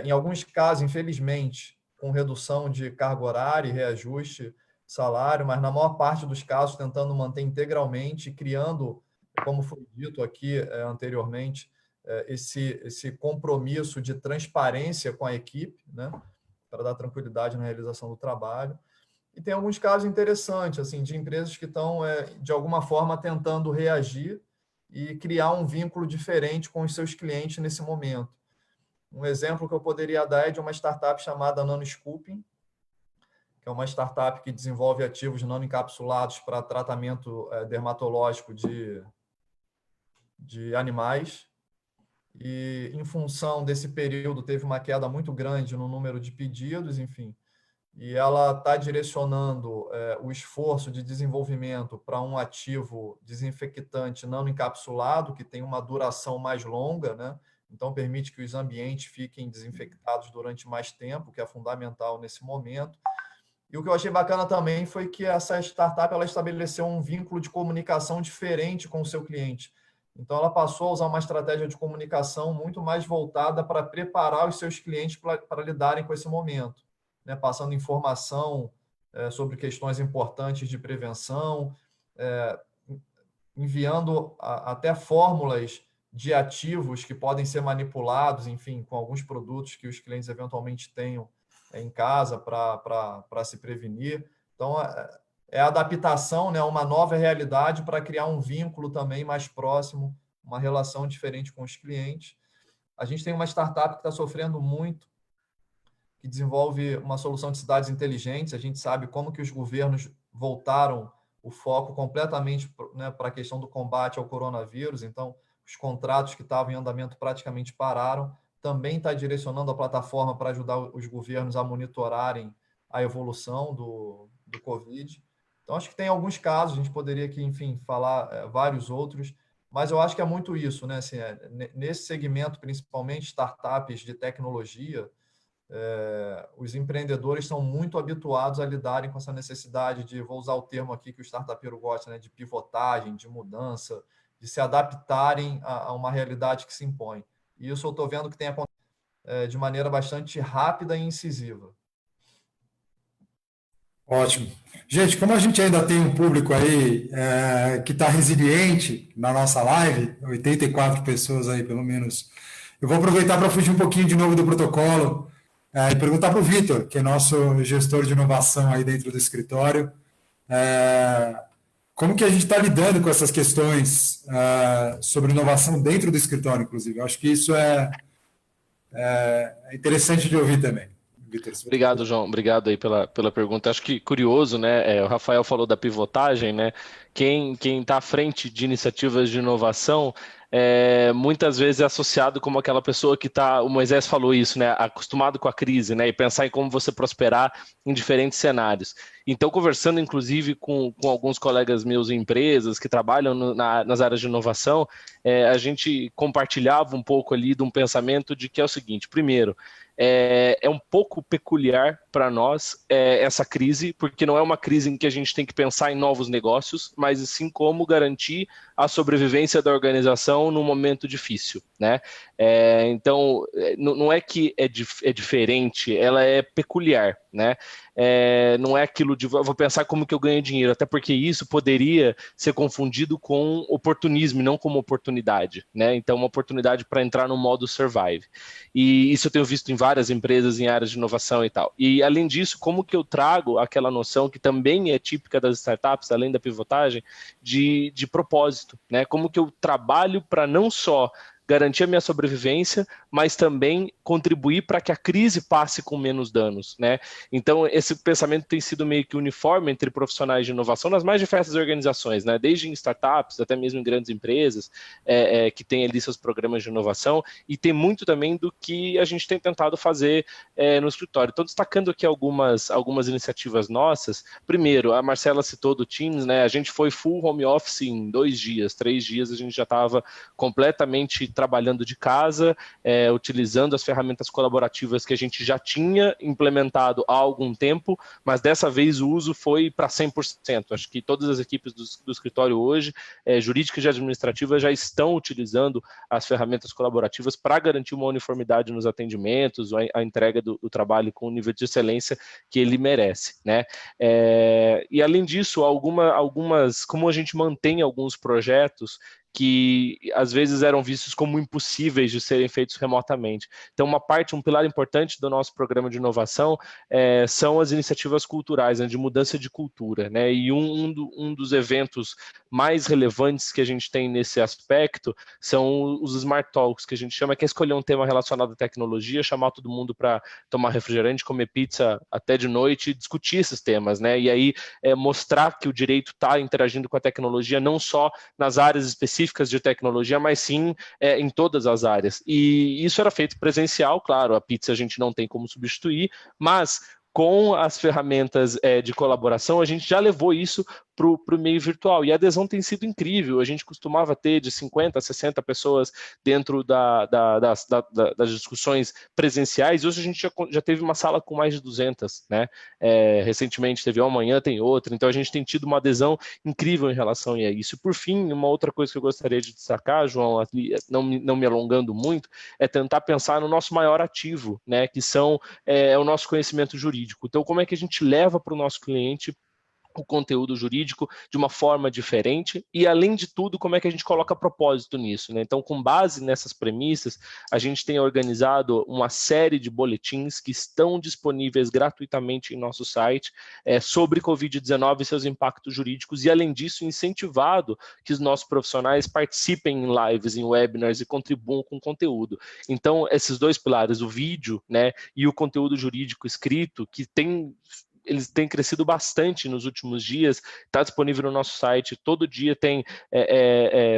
Em alguns casos, infelizmente, com redução de carga horária e reajuste salário, mas na maior parte dos casos tentando manter integralmente, criando, como foi dito aqui anteriormente, esse compromisso de transparência com a equipe, né, para dar tranquilidade na realização do trabalho. E tem alguns casos interessantes, assim, de empresas que estão, de alguma forma, tentando reagir e criar um vínculo diferente com os seus clientes nesse momento. Um exemplo que eu poderia dar é de uma startup chamada Nanoscooping, que é uma startup que desenvolve ativos nanoencapsulados para tratamento dermatológico de de animais. E, em função desse período, teve uma queda muito grande no número de pedidos, enfim. E ela está direcionando o esforço de desenvolvimento para um ativo desinfectante nanoencapsulado, que tem uma duração mais longa, né? Então permite que os ambientes fiquem desinfectados durante mais tempo, que é fundamental nesse momento. E o que eu achei bacana também foi que essa startup ela estabeleceu um vínculo de comunicação diferente com o seu cliente. Então, ela passou a usar uma estratégia de comunicação muito mais voltada para preparar os seus clientes para lidarem com esse momento, né? Passando informação sobre questões importantes de prevenção, enviando até fórmulas de ativos que podem ser manipulados, enfim, com alguns produtos que os clientes eventualmente tenham em casa para se prevenir. Então, é a adaptação, né, a uma nova realidade para criar um vínculo também mais próximo, uma relação diferente com os clientes. A gente tem uma startup que está sofrendo muito, que desenvolve uma solução de cidades inteligentes. A gente sabe como que os governos voltaram o foco completamente, né, para a questão do combate ao coronavírus. Então, os contratos que estavam em andamento praticamente pararam. Também está direcionando a plataforma para ajudar os governos a monitorarem a evolução do Covid. Então, acho que tem alguns casos, a gente poderia aqui, enfim, falar vários outros, mas eu acho que é muito isso, né? Assim, nesse segmento, principalmente startups de tecnologia, os empreendedores estão muito habituados a lidarem com essa necessidade de, vou usar o termo aqui que o startupeiro gosta, né, de pivotagem, de mudança, de se adaptarem a uma realidade que se impõe. E isso eu estou vendo que tem acontecido de maneira bastante rápida e incisiva. Ótimo. Gente, como a gente ainda tem um público aí que está resiliente na nossa live, 84 pessoas aí pelo menos, eu vou aproveitar para fugir um pouquinho de novo do protocolo e perguntar para o Vitor, que é nosso gestor de inovação aí dentro do escritório, como que a gente está lidando com essas questões sobre inovação dentro do escritório, inclusive. Eu acho que isso é interessante de ouvir também. Obrigado, João. Obrigado aí pela pergunta. Acho que curioso, né? O Rafael falou da pivotagem, né? Quem está à frente de iniciativas de inovação muitas vezes é associado como aquela pessoa que está, o Moisés falou isso, né? Acostumado com a crise, né? E pensar em como você prosperar em diferentes cenários. Então, conversando inclusive com alguns colegas meus em empresas que trabalham nas áreas de inovação, a gente compartilhava um pouco ali de um pensamento de que é o seguinte: primeiro, é um pouco peculiar para nós essa crise, porque não é uma crise em que a gente tem que pensar em novos negócios, mas sim como garantir a sobrevivência da organização num momento difícil, né? Então, não é que é diferente, ela é peculiar, né? Não é aquilo de vou pensar como que eu ganho dinheiro, até porque isso poderia ser confundido com oportunismo e não como oportunidade, né? Então, uma oportunidade para entrar no modo survive. E isso eu tenho visto em várias empresas em áreas de inovação e tal. E, além disso, como que eu trago aquela noção que também é típica das startups, além da pivotagem, de propósito, né? Como que eu trabalho para não só garantir a minha sobrevivência, mas também contribuir para que a crise passe com menos danos, né? Então, esse pensamento tem sido meio que uniforme entre profissionais de inovação nas mais diversas organizações, né? Desde em startups, até mesmo em grandes empresas, que têm ali seus programas de inovação, e tem muito também do que a gente tem tentado fazer no escritório. Estou destacando aqui algumas iniciativas nossas. Primeiro, a Marcela citou do Teams, né? A gente foi full home office em 2 dias, 3 dias, a gente já estava completamente trabalhando de casa, utilizando as ferramentas colaborativas que a gente já tinha implementado há algum tempo, mas dessa vez o uso foi para 100%. Acho que todas as equipes do escritório hoje, jurídicas e administrativas, já estão utilizando as ferramentas colaborativas para garantir uma uniformidade nos atendimentos, a entrega do trabalho com o nível de excelência que ele merece, né? E além disso, como a gente mantém alguns projetos que às vezes eram vistos como impossíveis de serem feitos remotamente. Então, um pilar importante do nosso programa de inovação são as iniciativas culturais, né, de mudança de cultura, né? E um dos eventos mais relevantes que a gente tem nesse aspecto são os Smart Talks, que a gente chama, que é escolher um tema relacionado à tecnologia, chamar todo mundo para tomar refrigerante, comer pizza até de noite e discutir esses temas, né? E aí mostrar que o direito está interagindo com a tecnologia não só nas áreas específicas específicas de tecnologia, mas sim em todas as áreas. E isso era feito presencial, claro, a pizza a gente não tem como substituir, mas com as ferramentas de colaboração, a gente já levou isso para o meio virtual. E a adesão tem sido incrível. A gente costumava ter de 50 a 60 pessoas dentro das discussões presenciais. Hoje a gente já teve uma sala com mais de 200, né? Recentemente teve uma, amanhã tem outra. Então a gente tem tido uma adesão incrível em relação a isso. E por fim, uma outra coisa que eu gostaria de destacar, João, não me alongando muito, é tentar pensar no nosso maior ativo, né? Que são o nosso conhecimento jurídico. Então, como é que a gente leva para o nosso cliente o conteúdo jurídico de uma forma diferente e, além de tudo, como é que a gente coloca propósito nisso, né? Então, com base nessas premissas, a gente tem organizado uma série de boletins que estão disponíveis gratuitamente em nosso site sobre Covid-19 e seus impactos jurídicos e, além disso, incentivado que os nossos profissionais participem em lives, em webinars e contribuam com conteúdo. Então, esses dois pilares, o vídeo, né, e o conteúdo jurídico escrito, que eles têm crescido bastante nos últimos dias, está disponível no nosso site, todo dia tem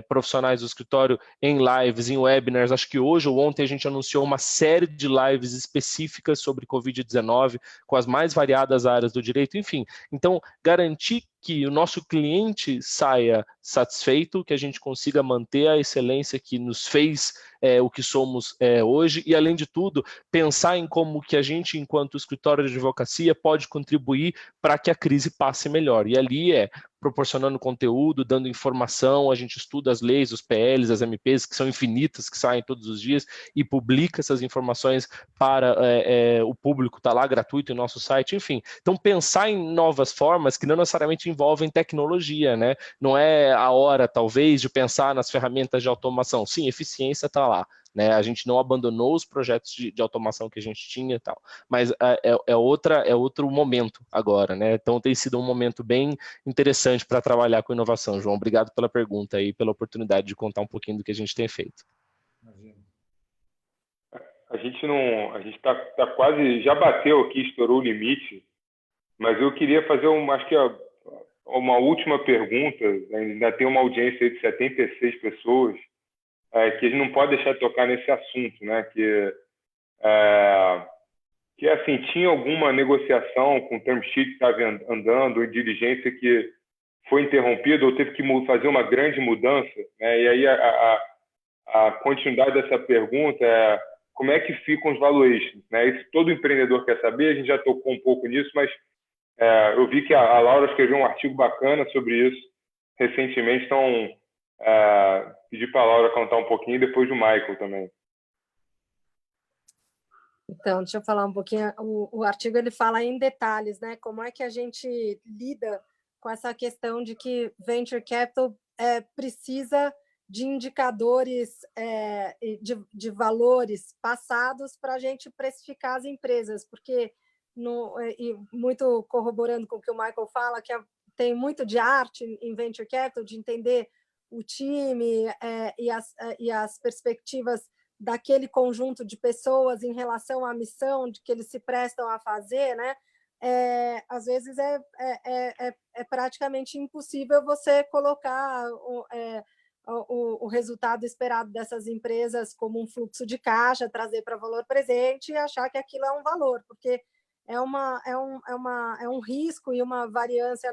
profissionais do escritório em lives, em webinars, acho que hoje ou ontem a gente anunciou uma série de lives específicas sobre Covid-19, com as mais variadas áreas do direito, enfim. Então, garantir que o nosso cliente saia satisfeito, que a gente consiga manter a excelência que nos fez o que somos hoje e, além de tudo, pensar em como que a gente, enquanto escritório de advocacia, pode contribuir para que a crise passe melhor. E ali proporcionando conteúdo, dando informação, a gente estuda as leis, os PLs, as MPs, que são infinitas, que saem todos os dias, e publica essas informações para o público, está lá gratuito em nosso site, enfim. Então, pensar em novas formas que não necessariamente envolvem tecnologia, né? Não é a hora, talvez, de pensar nas ferramentas de automação. Sim, eficiência está lá, né? A gente não abandonou os projetos de automação que a gente tinha e tal, mas é outro momento agora, né? Então tem sido um momento bem interessante para trabalhar com inovação, João. Obrigado pela pergunta e pela oportunidade de contar um pouquinho do que a gente tem feito. A gente está quase, já bateu aqui, estourou o limite, mas eu queria fazer uma última pergunta. Ainda tem uma audiência aí de 76 pessoas, que a gente não pode deixar de tocar nesse assunto, né? Que assim, tinha alguma negociação com o term sheet que estava andando, em diligência que foi interrompida ou teve que fazer uma grande mudança, né? E aí a continuidade dessa pergunta é como é que ficam os valuations, né? Isso todo empreendedor quer saber, a gente já tocou um pouco nisso, mas eu vi que a Laura escreveu um artigo bacana sobre isso recentemente, então pedir para a Laura contar um pouquinho e depois do Michael também. Então, deixa eu falar um pouquinho. O artigo ele fala em detalhes, né? Como é que a gente lida com essa questão de que venture capital precisa de indicadores de valores passados para a gente precificar as empresas, porque e muito corroborando com o que o Michael fala, que tem muito de arte em venture capital, de entender o time e as perspectivas daquele conjunto de pessoas em relação à missão de que eles se prestam a fazer, né? Às vezes é praticamente impossível você colocar o resultado esperado dessas empresas como um fluxo de caixa, trazer para valor presente e achar que aquilo é um valor, porque é um risco e uma variância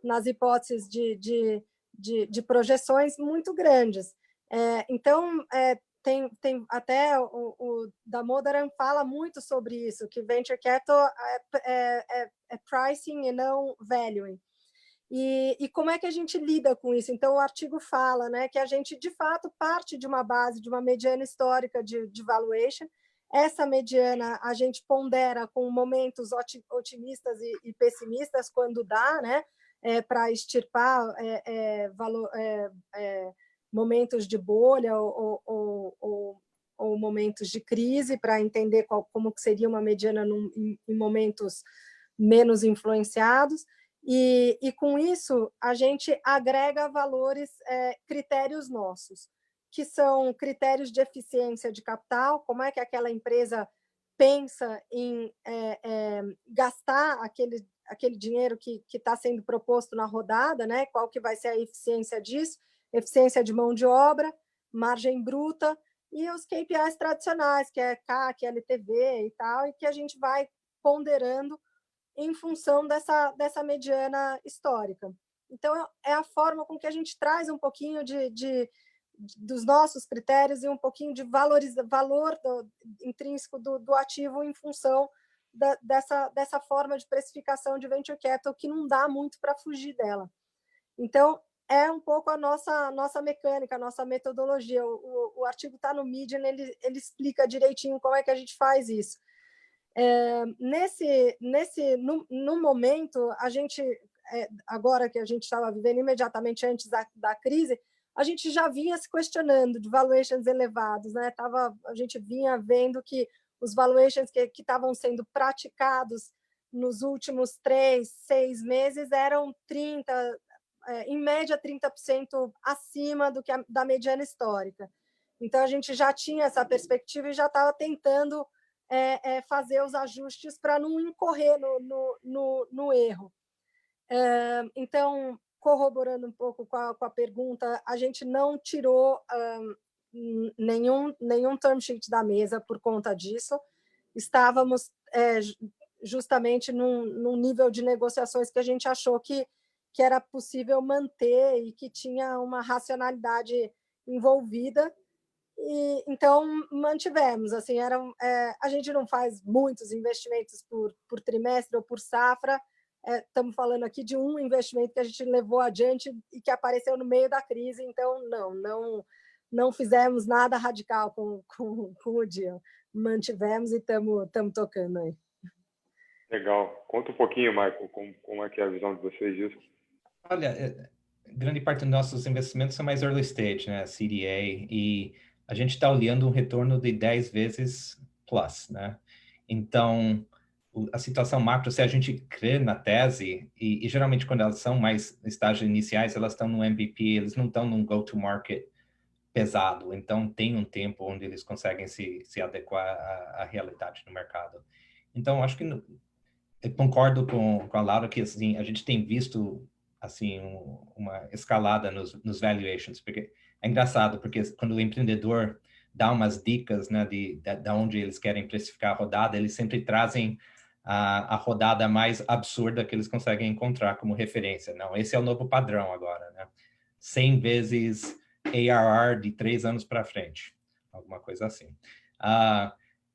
nas hipóteses de projeções muito grandes. Então, tem até o Damodaran fala muito sobre isso, que venture capital é pricing e não valuing. E como é que a gente lida com isso? Então, o artigo fala, né, que a gente, de fato, parte de uma base, de uma mediana histórica de valuation. Essa mediana a gente pondera com momentos otimistas e pessimistas, quando dá, né, para extirpar momentos de bolha ou momentos de crise, para entender como que seria uma mediana em momentos menos influenciados. E com isso, a gente agrega valores, critérios nossos, que são critérios de eficiência de capital, como é que aquela empresa pensa em gastar aquele dinheiro que está sendo proposto na rodada, né? Qual que vai ser a eficiência disso, eficiência de mão de obra, margem bruta e os KPIs tradicionais, que é CAC, LTV e tal, e que a gente vai ponderando em função dessa mediana histórica. Então, é a forma com que a gente traz um pouquinho dos nossos critérios e um pouquinho de valor intrínseco do ativo em função dessa forma de precificação de venture capital, que não dá muito para fugir dela. Então, é um pouco a nossa mecânica, a nossa metodologia. O artigo está no Medium, ele explica direitinho como é que a gente faz isso. No momento, a gente, agora que a gente estava vivendo imediatamente antes da crise, a gente já vinha se questionando de valuations elevados, né? A gente vinha vendo que os valuations que estavam sendo praticados nos últimos 3, 6 meses eram em média 30% acima da mediana histórica. Então, a gente já tinha essa perspectiva e já estava tentando fazer os ajustes para não incorrer no erro. Então, corroborando um pouco com a pergunta, a gente não tirou nenhum term sheet da mesa por conta disso. Estávamos justamente num nível de negociações que a gente achou que era possível manter e que tinha uma racionalidade envolvida. E, então, mantivemos. Assim, a gente não faz muitos investimentos por trimestre ou por safra. Estamos falando aqui de um investimento que a gente levou adiante e que apareceu no meio da crise. Então, não fizemos nada radical com o deal. Mantivemos e estamos tocando aí. Legal. Conta um pouquinho, Michael, como é que é a visão de vocês disso? Olha, grande parte dos nossos investimentos são mais early stage, né? CDA, e a gente está olhando um retorno de 10 vezes plus, né? Então, a situação macro, se a gente crê na tese, e geralmente quando elas são mais estágios iniciais, elas estão no MVP, eles não estão num go-to-market pesado, então tem um tempo onde eles conseguem se adequar à realidade do mercado. Então, acho que eu concordo com a Laura que assim, a gente tem visto assim uma escalada nos valuations, porque é engraçado, porque quando o empreendedor dá umas dicas, né, de onde eles querem precificar a rodada, eles sempre trazem a rodada mais absurda que eles conseguem encontrar como referência. Não, esse é o novo padrão agora, né? 100 vezes ARR de 3 anos para frente, alguma coisa assim.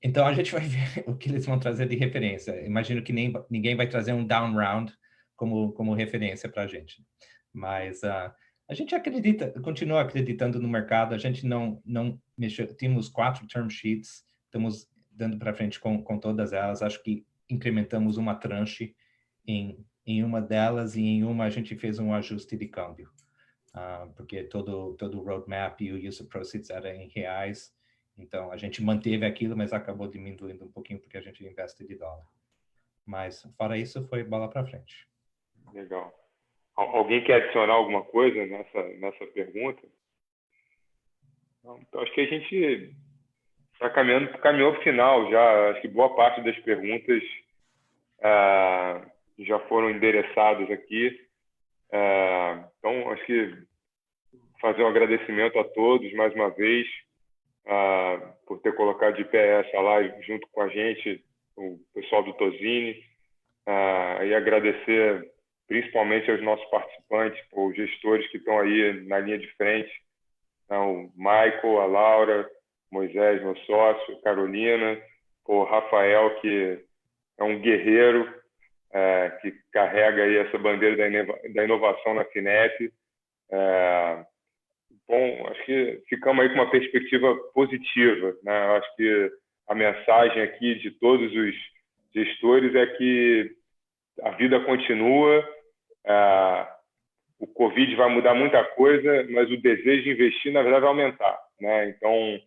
Então, a gente vai ver o que eles vão trazer de referência. Imagino que ninguém vai trazer um down round como referência para a gente. Mas a gente continua acreditando no mercado. A gente não mexeu. Tínhamos 4 term sheets, estamos dando para frente com todas elas. Acho que incrementamos uma tranche em uma delas e em uma a gente fez um ajuste de câmbio. Porque todo o roadmap e o use of proceeds era em reais. Então, a gente manteve aquilo, mas acabou diminuindo um pouquinho porque a gente investe de dólar. Mas, fora isso, foi bola para frente. Legal. Alguém quer adicionar alguma coisa nessa pergunta? Então, acho que a gente está caminhou para o final já. Acho que boa parte das perguntas já foram endereçadas aqui. Então, acho que fazer um agradecimento a todos mais uma vez por ter colocado de pé essa live junto com a gente, o pessoal do Tozini, e agradecer principalmente aos nossos participantes, os gestores que estão aí na linha de frente, o Michael, a Laura, Moisés, meu sócio, Carolina, o Rafael, que é um guerreiro, que carrega aí essa bandeira da inovação na FINEP. Bom, acho que ficamos aí com uma perspectiva positiva, né? Acho que a mensagem aqui de todos os gestores é que a vida continua, o Covid vai mudar muita coisa, mas o desejo de investir, na verdade, vai aumentar, né? Então,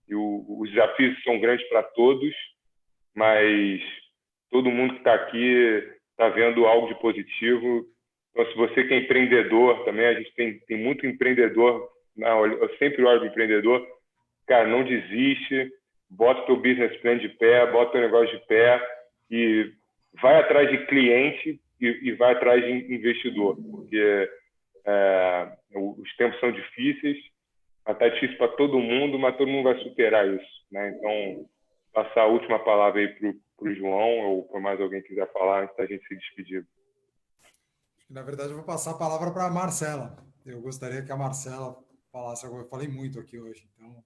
os desafios são grandes para todos, mas todo mundo que está aqui está vendo algo de positivo. Então, se você que é empreendedor também, a gente tem muito empreendedor, eu sempre olho para o empreendedor, cara, não desiste, bota o teu business plan de pé, bota o teu negócio de pé e vai atrás de cliente e vai atrás de investidor, porque Os tempos são difíceis, está difícil para todo mundo, mas todo mundo vai superar isso, né? Então, passar a última palavra aí para o João, ou para mais alguém que quiser falar antes da gente se despedir. Na verdade, eu vou passar a palavra para a Marcela. Eu gostaria que a Marcela falasse algo. Eu falei muito aqui hoje, então...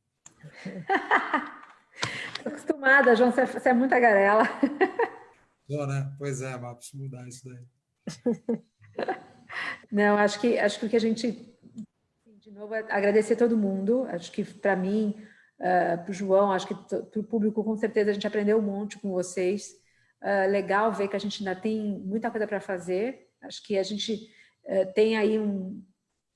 Estou acostumada, João, você é muita garela. Só, né? Pois é, mas preciso mudar isso daí. Não, acho que o que a gente, de novo, é agradecer todo mundo. Acho que para mim, para o João, acho que para o público, com certeza, a gente aprendeu um monte com vocês. Legal ver que a gente ainda tem muita coisa para fazer. Acho que a gente tem aí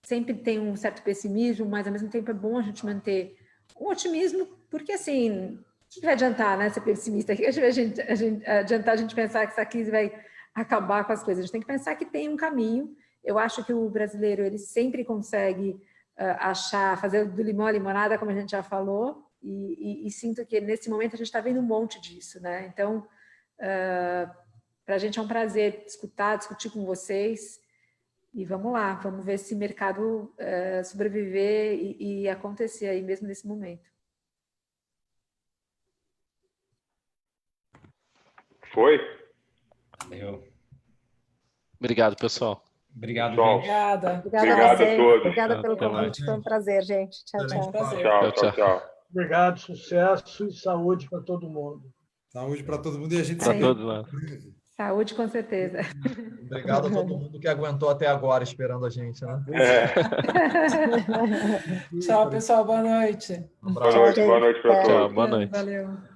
sempre tem um certo pessimismo, mas ao mesmo tempo é bom a gente manter um otimismo, porque assim, o que vai adiantar, né, ser pessimista? O que vai adiantar a gente pensar que essa crise vai acabar com as coisas? A gente tem que pensar que tem um caminho. Eu acho que o brasileiro ele sempre consegue fazer do limão a limonada, como a gente já falou, e sinto que nesse momento a gente está vendo um monte disso, né? Então, para a gente é um prazer discutir com vocês. E vamos lá, vamos ver se o mercado sobreviver e acontecer aí mesmo nesse momento. Foi? Valeu. Obrigado, pessoal. Obrigado, João. gente. Obrigada. Obrigada a vocês. todos. Obrigada pelo Até mais. convite. Foi um prazer, gente. Tchau, Excelente tchau. prazer. Tchau. Obrigado, sucesso e saúde para todo mundo. Saúde para todo mundo e a gente Para todos lá. Saúde, com certeza. Obrigado a todo mundo que aguentou até agora esperando a gente, né? Tchau, pessoal. Boa noite. Um abraço. Boa noite para todos. Tchau, boa noite. Valeu.